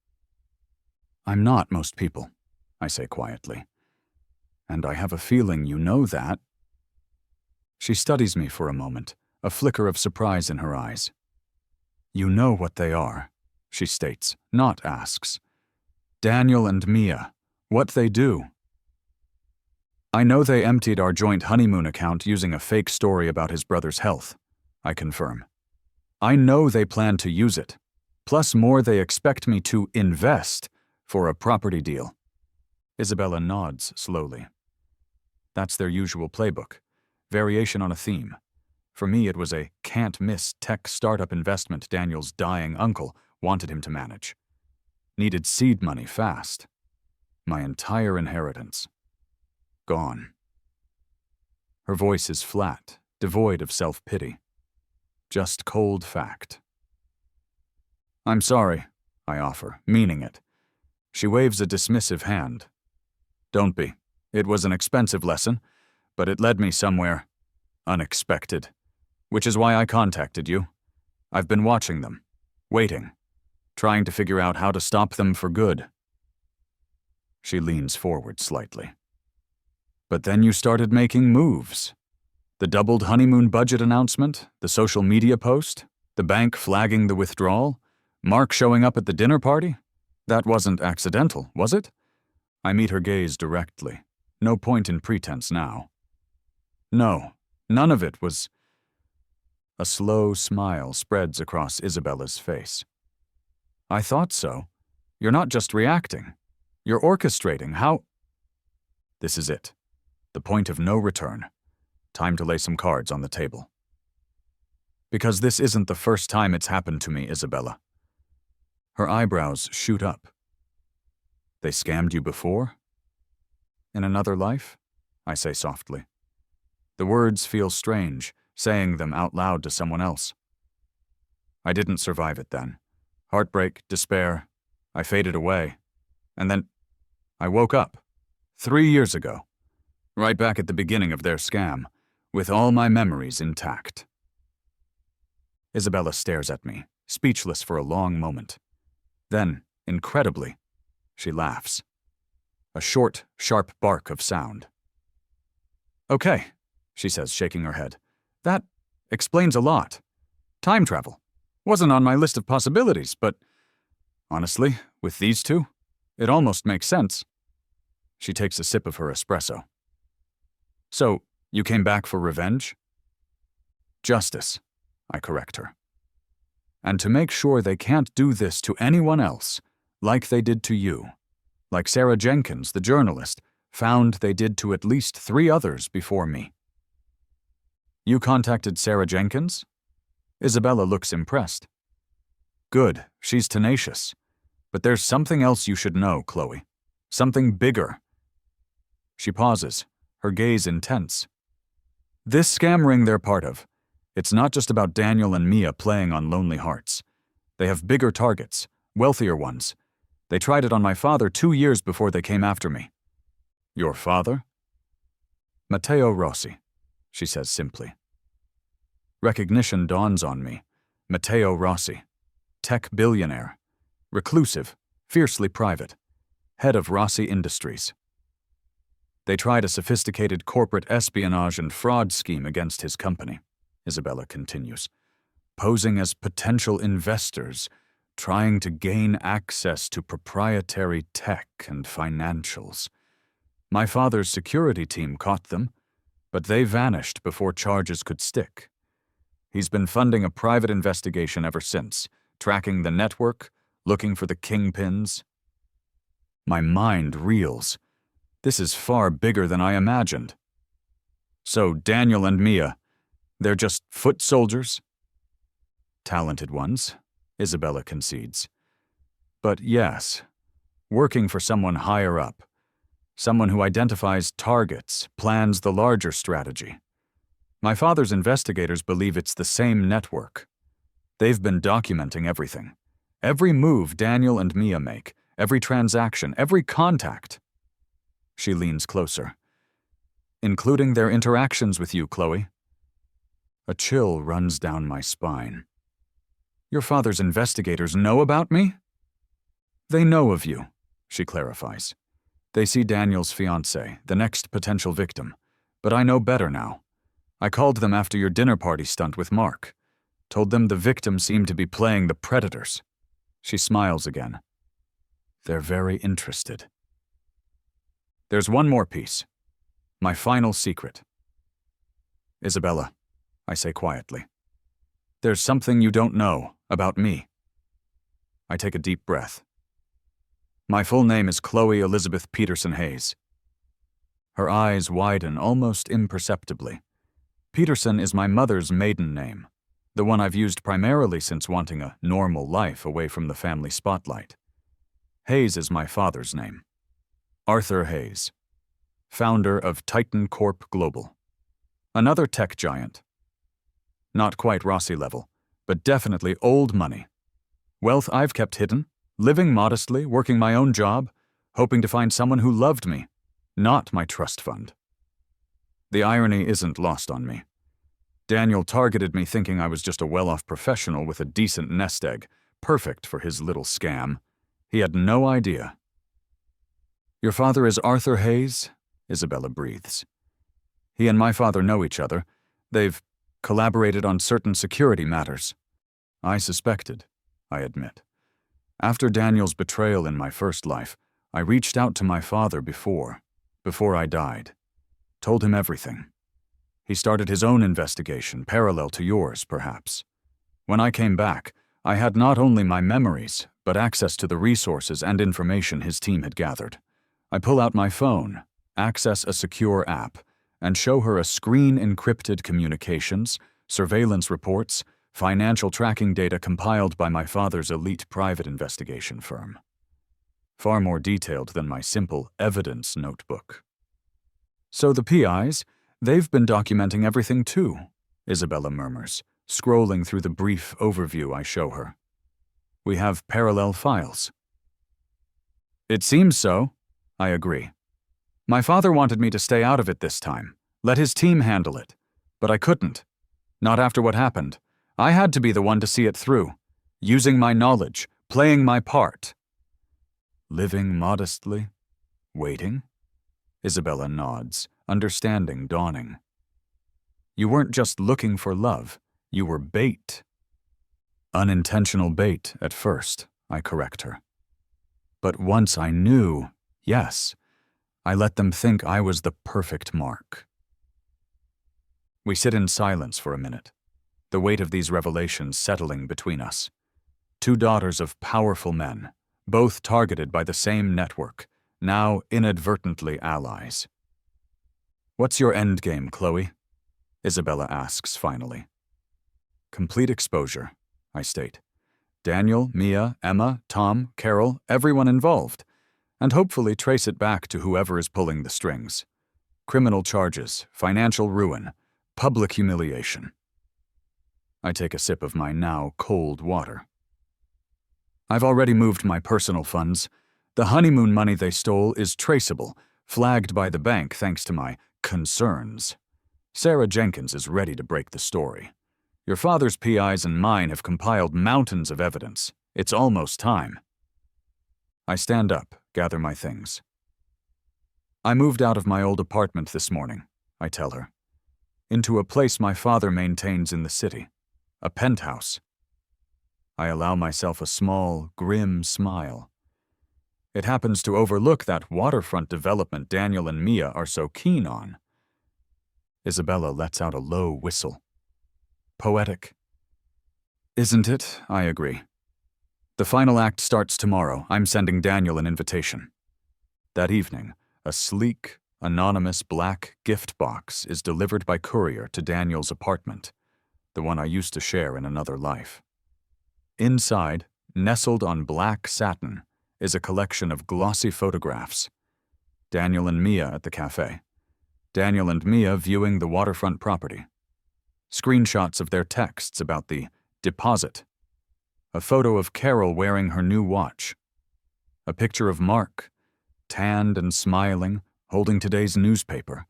I'm not most people, I say quietly. And I have a feeling you know that. She studies me for a moment, a flicker of surprise in her eyes. You know what they are, she states, not asks. Daniel and Mia, what they do. I know they emptied our joint honeymoon account using a fake story about his brother's health, I confirm. I know they plan to use it, plus more they expect me to invest for a property deal. Isabella nods slowly. That's their usual playbook, variation on a theme. For me, it was a can't-miss tech startup investment Daniel's dying uncle wanted him to manage. Needed seed money fast. My entire inheritance. Gone. Her voice is flat, devoid of self-pity. Just cold fact. I'm sorry, I offer, meaning it. She waves a dismissive hand. Don't be. It was an expensive lesson, but it led me somewhere unexpected, which is why I contacted you. I've been watching them, waiting, trying to figure out how to stop them for good. She leans forward slightly. But then you started making moves. The doubled honeymoon budget announcement, the social media post, the bank flagging the withdrawal, Mark showing up at the dinner party. That wasn't accidental, was it? I meet her gaze directly. No point in pretense now. No, none of it was. A slow smile spreads across Isabella's face. I thought so. You're not just reacting. You're orchestrating. How? This is it. The point of no return. Time to lay some cards on the table. Because this isn't the first time it's happened to me, Isabella. Her eyebrows shoot up. They scammed you before? In another life? I say softly. The words feel strange, saying them out loud to someone else. I didn't survive it then. Heartbreak, despair. I faded away. And then I woke up. 3 years ago. Right back at the beginning of their scam, with all my memories intact. Isabella stares at me, speechless for a long moment. Then, incredibly, she laughs. A short, sharp bark of sound. Okay, she says, shaking her head. That explains a lot. Time travel. Wasn't on my list of possibilities, but honestly, with these two, it almost makes sense. She takes a sip of her espresso. So, you came back for revenge? Justice, I correct her. And to make sure they can't do this to anyone else, like they did to you. Like Sarah Jenkins, the journalist, found they did to at least 3 others before me. You contacted Sarah Jenkins? Isabella looks impressed. Good, she's tenacious. But there's something else you should know, Chloe. Something bigger. She pauses, her gaze intense. This scam ring they're part of. It's not just about Daniel and Mia playing on lonely hearts. They have bigger targets, wealthier ones. They tried it on my father 2 years before they came after me. Your father? Matteo Rossi, she says simply. Recognition dawns on me. Matteo Rossi, tech billionaire, reclusive, fiercely private, head of Rossi Industries. They tried a sophisticated corporate espionage and fraud scheme against his company, Isabella continues, posing as potential investors, trying to gain access to proprietary tech and financials. My father's security team caught them, but they vanished before charges could stick. He's been funding a private investigation ever since, tracking the network, looking for the kingpins. My mind reels. This is far bigger than I imagined. So Daniel and Mia, they're just foot soldiers? Talented ones, Isabella concedes. But yes, working for someone higher up. Someone who identifies targets, plans the larger strategy. My father's investigators believe it's the same network. They've been documenting everything. Every move Daniel and Mia make, every transaction, every contact. She leans closer. Including their interactions with you, Chloe. A chill runs down my spine. Your father's investigators know about me? They know of you, she clarifies. They see Daniel's fiancé, the next potential victim. But I know better now. I called them after your dinner party stunt with Mark. Told them the victim seemed to be playing the predators. She smiles again. They're very interested. There's one more piece. My final secret. Isabella, I say quietly. There's something you don't know about me. I take a deep breath. My full name is Chloe Elizabeth Peterson Hayes. Her eyes widen almost imperceptibly. Peterson is my mother's maiden name, the one I've used primarily since wanting a normal life away from the family spotlight. Hayes is my father's name. Arthur Hayes, founder of Titan Corp Global. Another tech giant. Not quite Rossi level, but definitely old money. Wealth I've kept hidden, living modestly, working my own job, hoping to find someone who loved me, not my trust fund. The irony isn't lost on me. Daniel targeted me thinking I was just a well-off professional with a decent nest egg, perfect for his little scam. He had no idea. Your father is Arthur Hayes? Isabella breathes. He and my father know each other. They've collaborated on certain security matters. I suspected, I admit. After Daniel's betrayal in my first life, I reached out to my father before, before I died. Told him everything. He started his own investigation, parallel to yours, perhaps. When I came back, I had not only my memories, but access to the resources and information his team had gathered. I pull out my phone, access a secure app, and show her a screen-encrypted communications, surveillance reports, financial tracking data compiled by my father's elite private investigation firm. Far more detailed than my simple evidence notebook. So the PIs, they've been documenting everything too, Isabella murmurs, scrolling through the brief overview I show her. We have parallel files. It seems so, I agree. My father wanted me to stay out of it this time, let his team handle it, but I couldn't. Not after what happened. I had to be the one to see it through, using my knowledge, playing my part. Living modestly? Waiting? Isabella nods, understanding dawning. You weren't just looking for love, you were bait. Unintentional bait at first, I correct her. But once I knew, yes, I let them think I was the perfect mark. We sit in silence for a minute, the weight of these revelations settling between us. Two daughters of powerful men, both targeted by the same network, now inadvertently allies. What's your endgame, Chloe? Isabella asks finally. Complete exposure, I state. Daniel, Mia, Emma, Tom, Carol, everyone involved, and hopefully trace it back to whoever is pulling the strings. Criminal charges, financial ruin, public humiliation. I take a sip of my now cold water. I've already moved my personal funds. The honeymoon money they stole is traceable, flagged by the bank thanks to my concerns. Sarah Jenkins is ready to break the story. Your father's PIs and mine have compiled mountains of evidence. It's almost time. I stand up, gather my things. I moved out of my old apartment this morning, I tell her, into a place my father maintains in the city, a penthouse. I allow myself a small, grim smile. It happens to overlook that waterfront development Daniel and Mia are so keen on. Isabella lets out a low whistle. Poetic. Isn't it? I agree. The final act starts tomorrow. I'm sending Daniel an invitation. That evening, a sleek, anonymous black gift box is delivered by courier to Daniel's apartment, the one I used to share in another life. Inside, nestled on black satin, is a collection of glossy photographs. Daniel and Mia at the cafe. Daniel and Mia viewing the waterfront property. Screenshots of their texts about the deposit. A photo of Carol wearing her new watch. A picture of Mark, tanned and smiling, holding today's newspaper.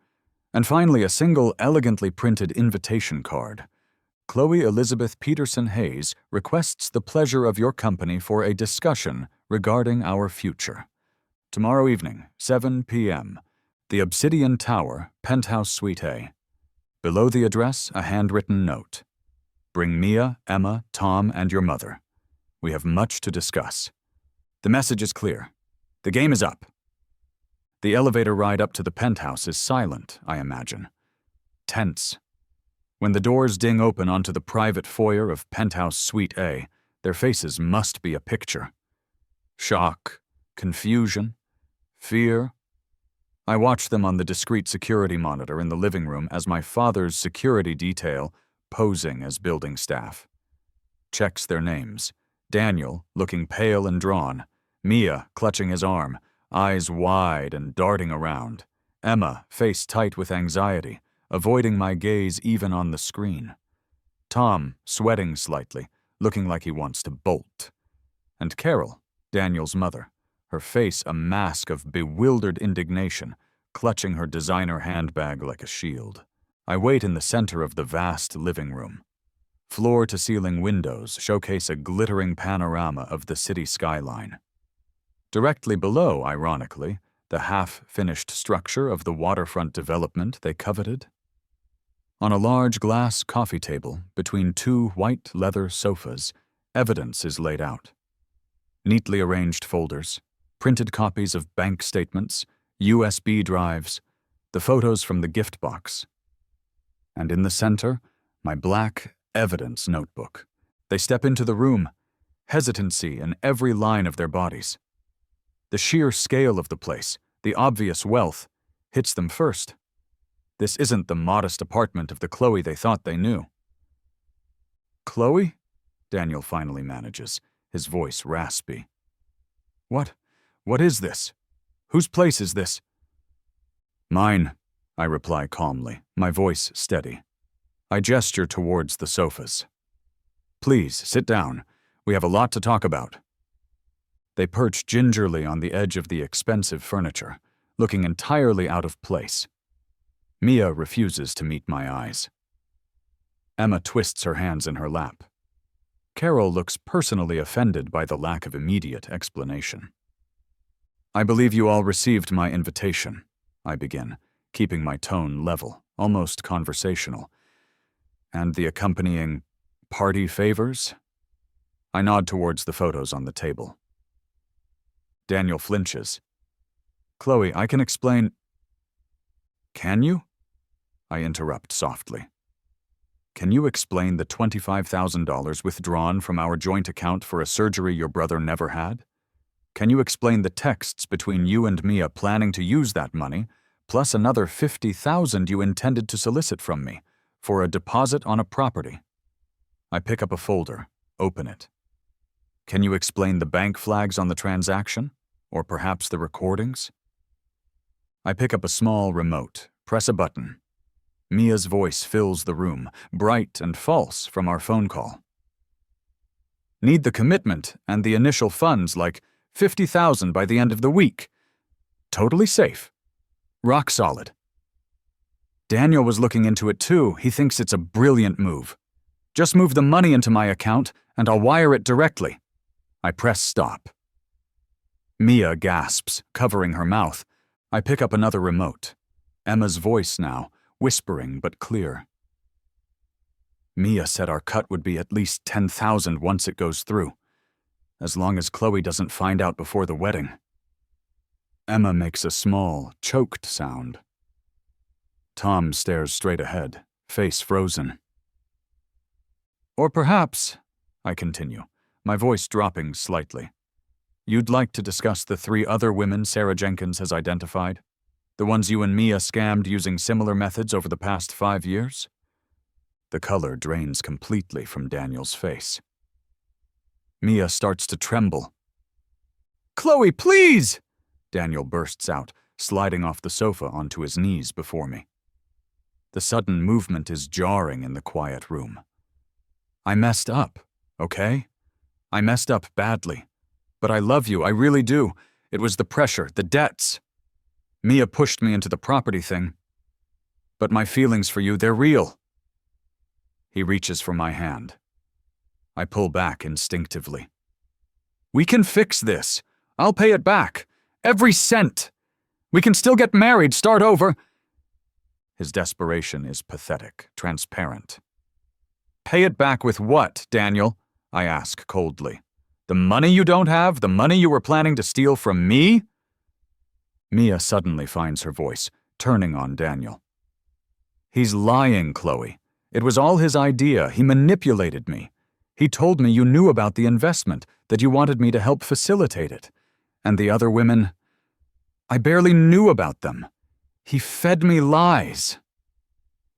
And finally, a single elegantly printed invitation card. Chloe Elizabeth Peterson Hayes requests the pleasure of your company for a discussion regarding our future. Tomorrow evening, 7 p.m., the Obsidian Tower, Penthouse Suite A. Below the address, a handwritten note. Bring Mia, Emma, Tom, and your mother. We have much to discuss. The message is clear. The game is up. The elevator ride up to the penthouse is silent, I imagine. Tense. When the doors ding open onto the private foyer of Penthouse Suite A, their faces must be a picture. Shock, confusion, fear. I watch them on the discreet security monitor in the living room as my father's security detail, posing as building staff. Checks their names. Daniel, looking pale and drawn. Mia, clutching his arm, eyes wide and darting around. Emma, face tight with anxiety, avoiding my gaze even on the screen. Tom, sweating slightly, looking like he wants to bolt. And Carol, Daniel's mother, her face a mask of bewildered indignation, clutching her designer handbag like a shield. I wait in the center of the vast living room. Floor-to-ceiling windows showcase a glittering panorama of the city skyline. Directly below, ironically, the half-finished structure of the waterfront development they coveted. On a large glass coffee table between two white leather sofas, evidence is laid out. Neatly arranged folders, printed copies of bank statements, USB drives, the photos from the gift box. And in the center, my black evidence notebook. They step into the room, hesitancy in every line of their bodies. The sheer scale of the place, the obvious wealth, hits them first. This isn't the modest apartment of the Chloe they thought they knew. "Chloe?" Daniel finally manages, his voice raspy. What is this? Whose place is this?" "Mine," I reply calmly, my voice steady. I gesture towards the sofas. "Please, sit down. We have a lot to talk about." They perch gingerly on the edge of the expensive furniture, looking entirely out of place. Mia refuses to meet my eyes. Emma twists her hands in her lap. Carol looks personally offended by the lack of immediate explanation. "I believe you all received my invitation," I begin, keeping my tone level, almost conversational. "And the accompanying party favors?" I nod towards the photos on the table. Daniel flinches. "Chloe, I can explain—" "Can you?" I interrupt softly. "Can you explain the $25,000 withdrawn from our joint account for a surgery your brother never had? Can you explain the texts between you and Mia planning to use that money, plus another $50,000 you intended to solicit from me, for a deposit on a property?" I pick up a folder, open it. "Can you explain the bank flags on the transaction? Or perhaps the recordings?" I pick up a small remote, press a button. Mia's voice fills the room, bright and false from our phone call. "Need the commitment and the initial funds, like $50,000 by the end of the week. Totally safe. Rock solid. Daniel was looking into it too. He thinks it's a brilliant move. Just move the money into my account and I'll wire it directly." I press stop. Mia gasps, covering her mouth. I pick up another remote. Emma's voice now, whispering but clear. "Mia said our cut would be at least $10,000 once it goes through. As long as Chloe doesn't find out before the wedding." Emma makes a small, choked sound. Tom stares straight ahead, face frozen. "Or perhaps," I continue, my voice dropping slightly, "you'd like to discuss the 3 other women Sarah Jenkins has identified? The ones you and Mia scammed using similar methods over the past 5 years?" The color drains completely from Daniel's face. Mia starts to tremble. "Chloe, please!" Daniel bursts out, sliding off the sofa onto his knees before me. The sudden movement is jarring in the quiet room. I messed up, okay? I messed up badly. But I love you, I really do. It was the pressure, the debts. Mia pushed me into the property thing. But my feelings for you, they're real." He reaches for my hand. I pull back instinctively. "We can fix this. I'll pay it back. Every cent. We can still get married, start over." His desperation is pathetic, transparent. "Pay it back with what, Daniel?" I ask coldly. "The money you don't have? The money you were planning to steal from me?" Mia suddenly finds her voice, turning on Daniel. "He's lying, Chloe. It was all his idea. He manipulated me. He told me you knew about the investment, that you wanted me to help facilitate it. And the other women, I barely knew about them. He fed me lies."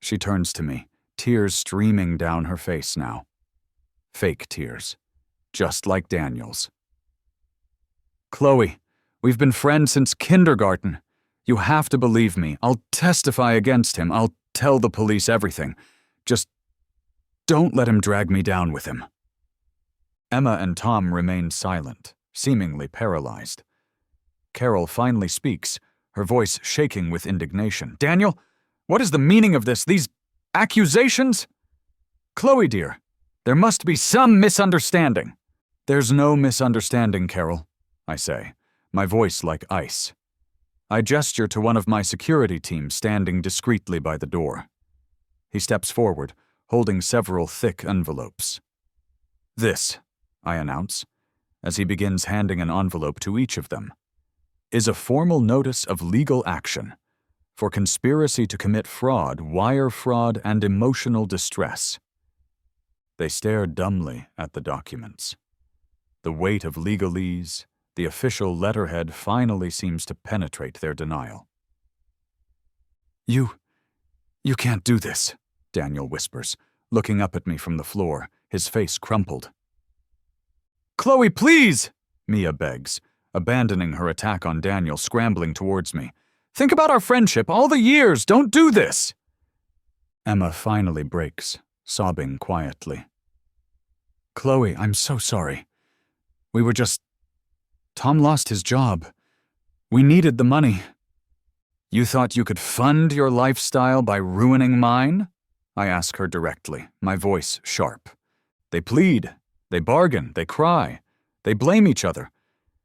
She turns to me, tears streaming down her face now. Fake tears, just like Daniel's. "Chloe, we've been friends since kindergarten. You have to believe me. I'll testify against him. I'll tell the police everything. Just don't let him drag me down with him." Emma and Tom remain silent, seemingly paralyzed. Carol finally speaks, her voice shaking with indignation. "Daniel, what is the meaning of this? These accusations?" "Chloe, dear, there must be some misunderstanding." "There's no misunderstanding, Carol," I say, my voice like ice. I gesture to one of my security team standing discreetly by the door. He steps forward, holding several thick envelopes. "This," I announce, as he begins handing an envelope to each of them. is a formal notice of legal action for conspiracy to commit fraud, wire fraud, and emotional distress. They stare dumbly at the documents. The weight of legalese, the official letterhead finally seems to penetrate their denial. You can't do this, Daniel whispers, looking up at me from the floor, his face crumpled. Chloe, please, Mia begs, abandoning her attack on Daniel, scrambling towards me. Think about our friendship, all the years, don't do this! Emma finally breaks, sobbing quietly. Chloe, I'm so sorry. Tom lost his job. We needed the money. You thought you could fund your lifestyle by ruining mine? I ask her directly, my voice sharp. They plead, they bargain, they cry, they blame each other.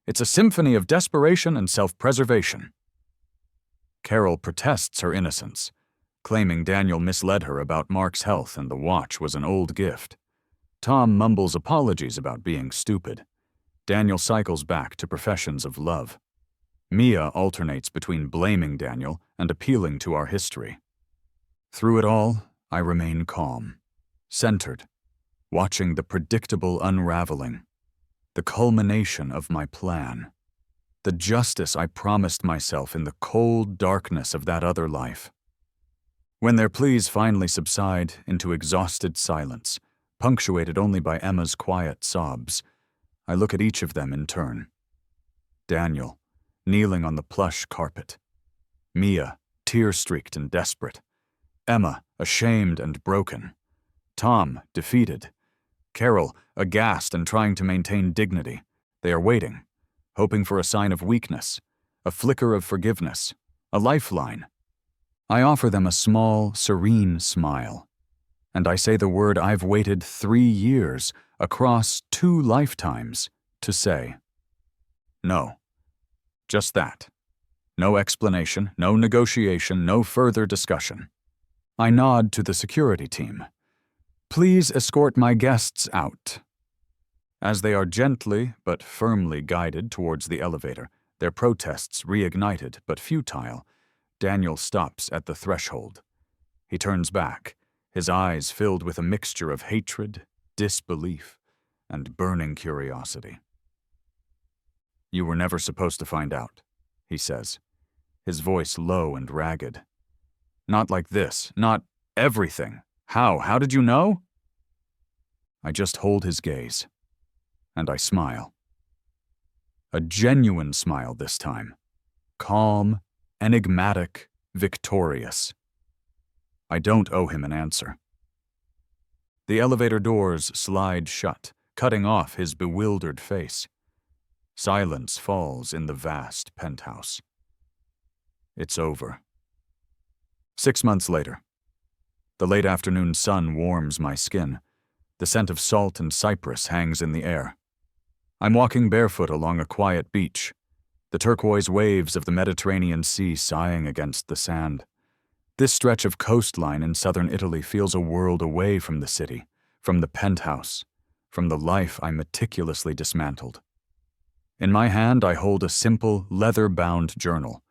It's a symphony of desperation and self-preservation. Carol protests her innocence, claiming Daniel misled her about Mark's health and the watch was an old gift. Tom mumbles apologies about being stupid. Daniel cycles back to professions of love. Mia alternates between blaming Daniel and appealing to our history. Through it all, I remain calm, centered, watching the predictable unraveling, the culmination of my plan, the justice I promised myself in the cold darkness of that other life. When their pleas finally subside into exhausted silence, punctuated only by Emma's quiet sobs, I look at each of them in turn. Daniel, kneeling on the plush carpet. Mia, tear-streaked and desperate. Emma, ashamed and broken. Tom, defeated. Carol, aghast and trying to maintain dignity. They are waiting, hoping for a sign of weakness, a flicker of forgiveness, a lifeline. I offer them a small, serene smile, and I say the word I've waited 3 years, across 2 lifetimes, to say. No. Just that. No explanation, no negotiation, no further discussion. I nod to the security team. Please escort my guests out. As they are gently but firmly guided towards the elevator, their protests reignited but futile, Daniel stops at the threshold. He turns back, his eyes filled with a mixture of hatred, disbelief, and burning curiosity. You were never supposed to find out, he says, his voice low and ragged. Not like this, not everything. How did you know? I just hold his gaze, and I smile. A genuine smile this time. Calm, enigmatic, victorious. I don't owe him an answer. The elevator doors slide shut, cutting off his bewildered face. Silence falls in the vast penthouse. It's over. 6 months later. The late afternoon sun warms my skin. The scent of salt and cypress hangs in the air. I'm walking barefoot along a quiet beach, the turquoise waves of the Mediterranean Sea sighing against the sand. This stretch of coastline in southern Italy feels a world away from the city, from the penthouse, from the life I meticulously dismantled. In my hand, I hold a simple, leather-bound journal,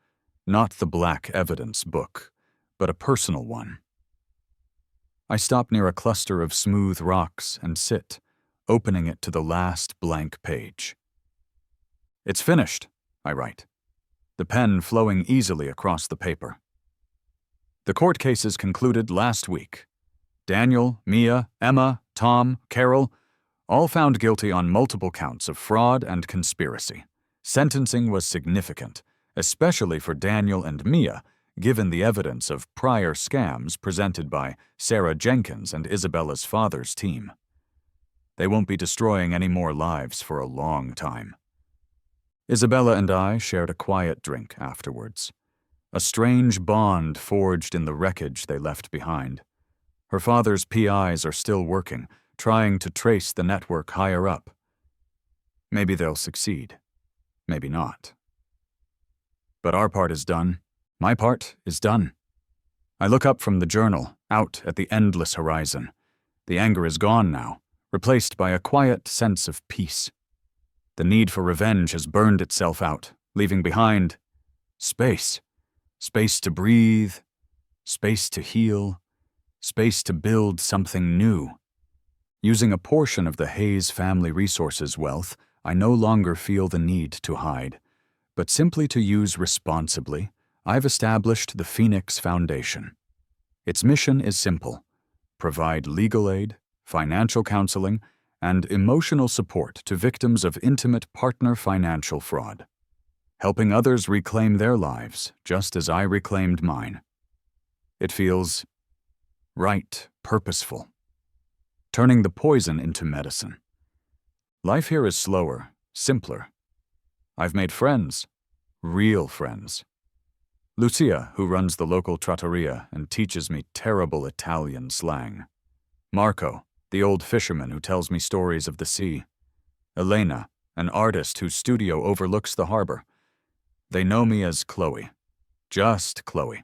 not the black evidence book, but a personal one. I stop near a cluster of smooth rocks and sit, opening it to the last blank page. It's finished, I write, the pen flowing easily across the paper. The court cases concluded last week. Daniel, Mia, Emma, Tom, Carol, all found guilty on multiple counts of fraud and conspiracy. Sentencing was significant, especially for Daniel and Mia, given the evidence of prior scams presented by Sarah Jenkins and Isabella's father's team. They won't be destroying any more lives for a long time. Isabella and I shared a quiet drink afterwards. A strange bond forged in the wreckage they left behind. Her father's PIs are still working, trying to trace the network higher up. Maybe they'll succeed. Maybe not. But our part is done. My part is done. I look up from the journal, out at the endless horizon. The anger is gone now, replaced by a quiet sense of peace. The need for revenge has burned itself out, leaving behind space. Space to breathe, space to heal, space to build something new. Using a portion of the Hayes family resources wealth, I no longer feel the need to hide, but simply to use responsibly, I've established the Phoenix Foundation. Its mission is simple: provide legal aid, financial counseling, and emotional support to victims of intimate partner financial fraud, helping others reclaim their lives just as I reclaimed mine. It feels right, purposeful, turning the poison into medicine. Life here is slower, simpler. I've made friends, real friends. Lucia, who runs the local trattoria and teaches me terrible Italian slang. Marco, the old fisherman who tells me stories of the sea. Elena, an artist whose studio overlooks the harbor. They know me as Chloe. Just Chloe.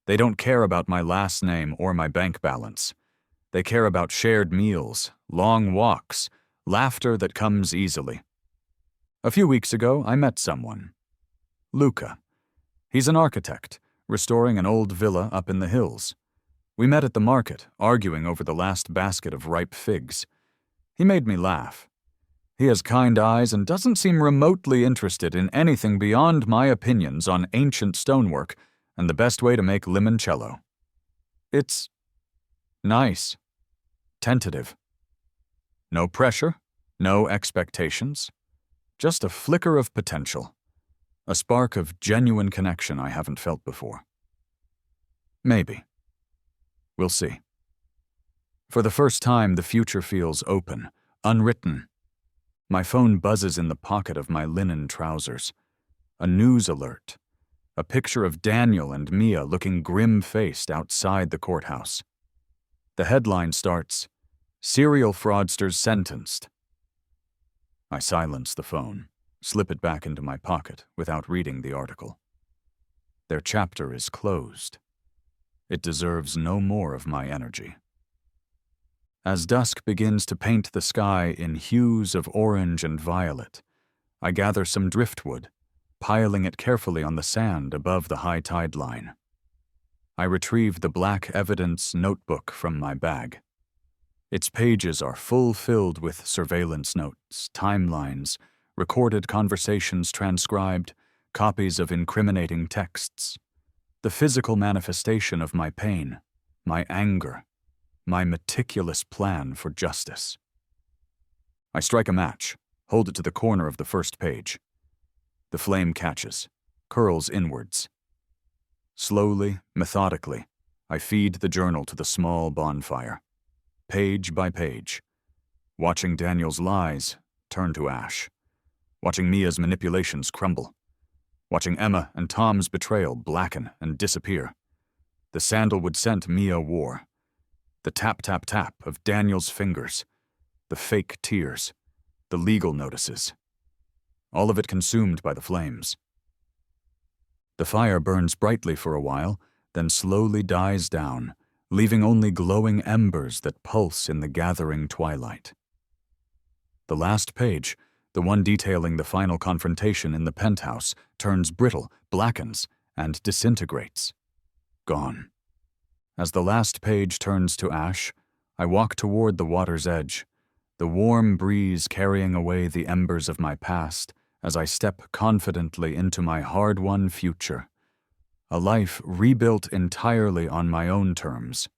They don't care about my last name or my bank balance. They care about shared meals, long walks, laughter that comes easily. A few weeks ago, I met someone. Luca. He's an architect, restoring an old villa up in the hills. We met at the market, arguing over the last basket of ripe figs. He made me laugh. He has kind eyes and doesn't seem remotely interested in anything beyond my opinions on ancient stonework and the best way to make limoncello. It's nice. Tentative. No pressure, no expectations. Just a flicker of potential. A spark of genuine connection I haven't felt before. Maybe. We'll see. For the first time, the future feels open, unwritten. My phone buzzes in the pocket of my linen trousers. A news alert. A picture of Daniel and Mia looking grim-faced outside the courthouse. The headline starts, "Serial fraudsters sentenced." I silence the phone, slip it back into my pocket without reading the article. Their chapter is closed. It deserves no more of my energy. As dusk begins to paint the sky in hues of orange and violet, I gather some driftwood, piling it carefully on the sand above the high tide line. I retrieve the black evidence notebook from my bag. Its pages are filled with surveillance notes, timelines, recorded conversations transcribed, copies of incriminating texts. The physical manifestation of my pain, my anger, my meticulous plan for justice. I strike a match, hold it to the corner of the first page. The flame catches, curls inwards. Slowly, methodically, I feed the journal to the small bonfire, page by page, watching Daniel's lies turn to ash, watching Mia's manipulations crumble, watching Emma and Tom's betrayal blacken and disappear. The sandalwood scent Mia wore, the tap-tap-tap of Daniel's fingers, the fake tears, the legal notices. All of it consumed by the flames. The fire burns brightly for a while, then slowly dies down, leaving only glowing embers that pulse in the gathering twilight. The last page, the one detailing the final confrontation in the penthouse, turns brittle, blackens, and disintegrates. Gone. As the last page turns to ash, I walk toward the water's edge, the warm breeze carrying away the embers of my past as I step confidently into my hard-won future, a life rebuilt entirely on my own terms.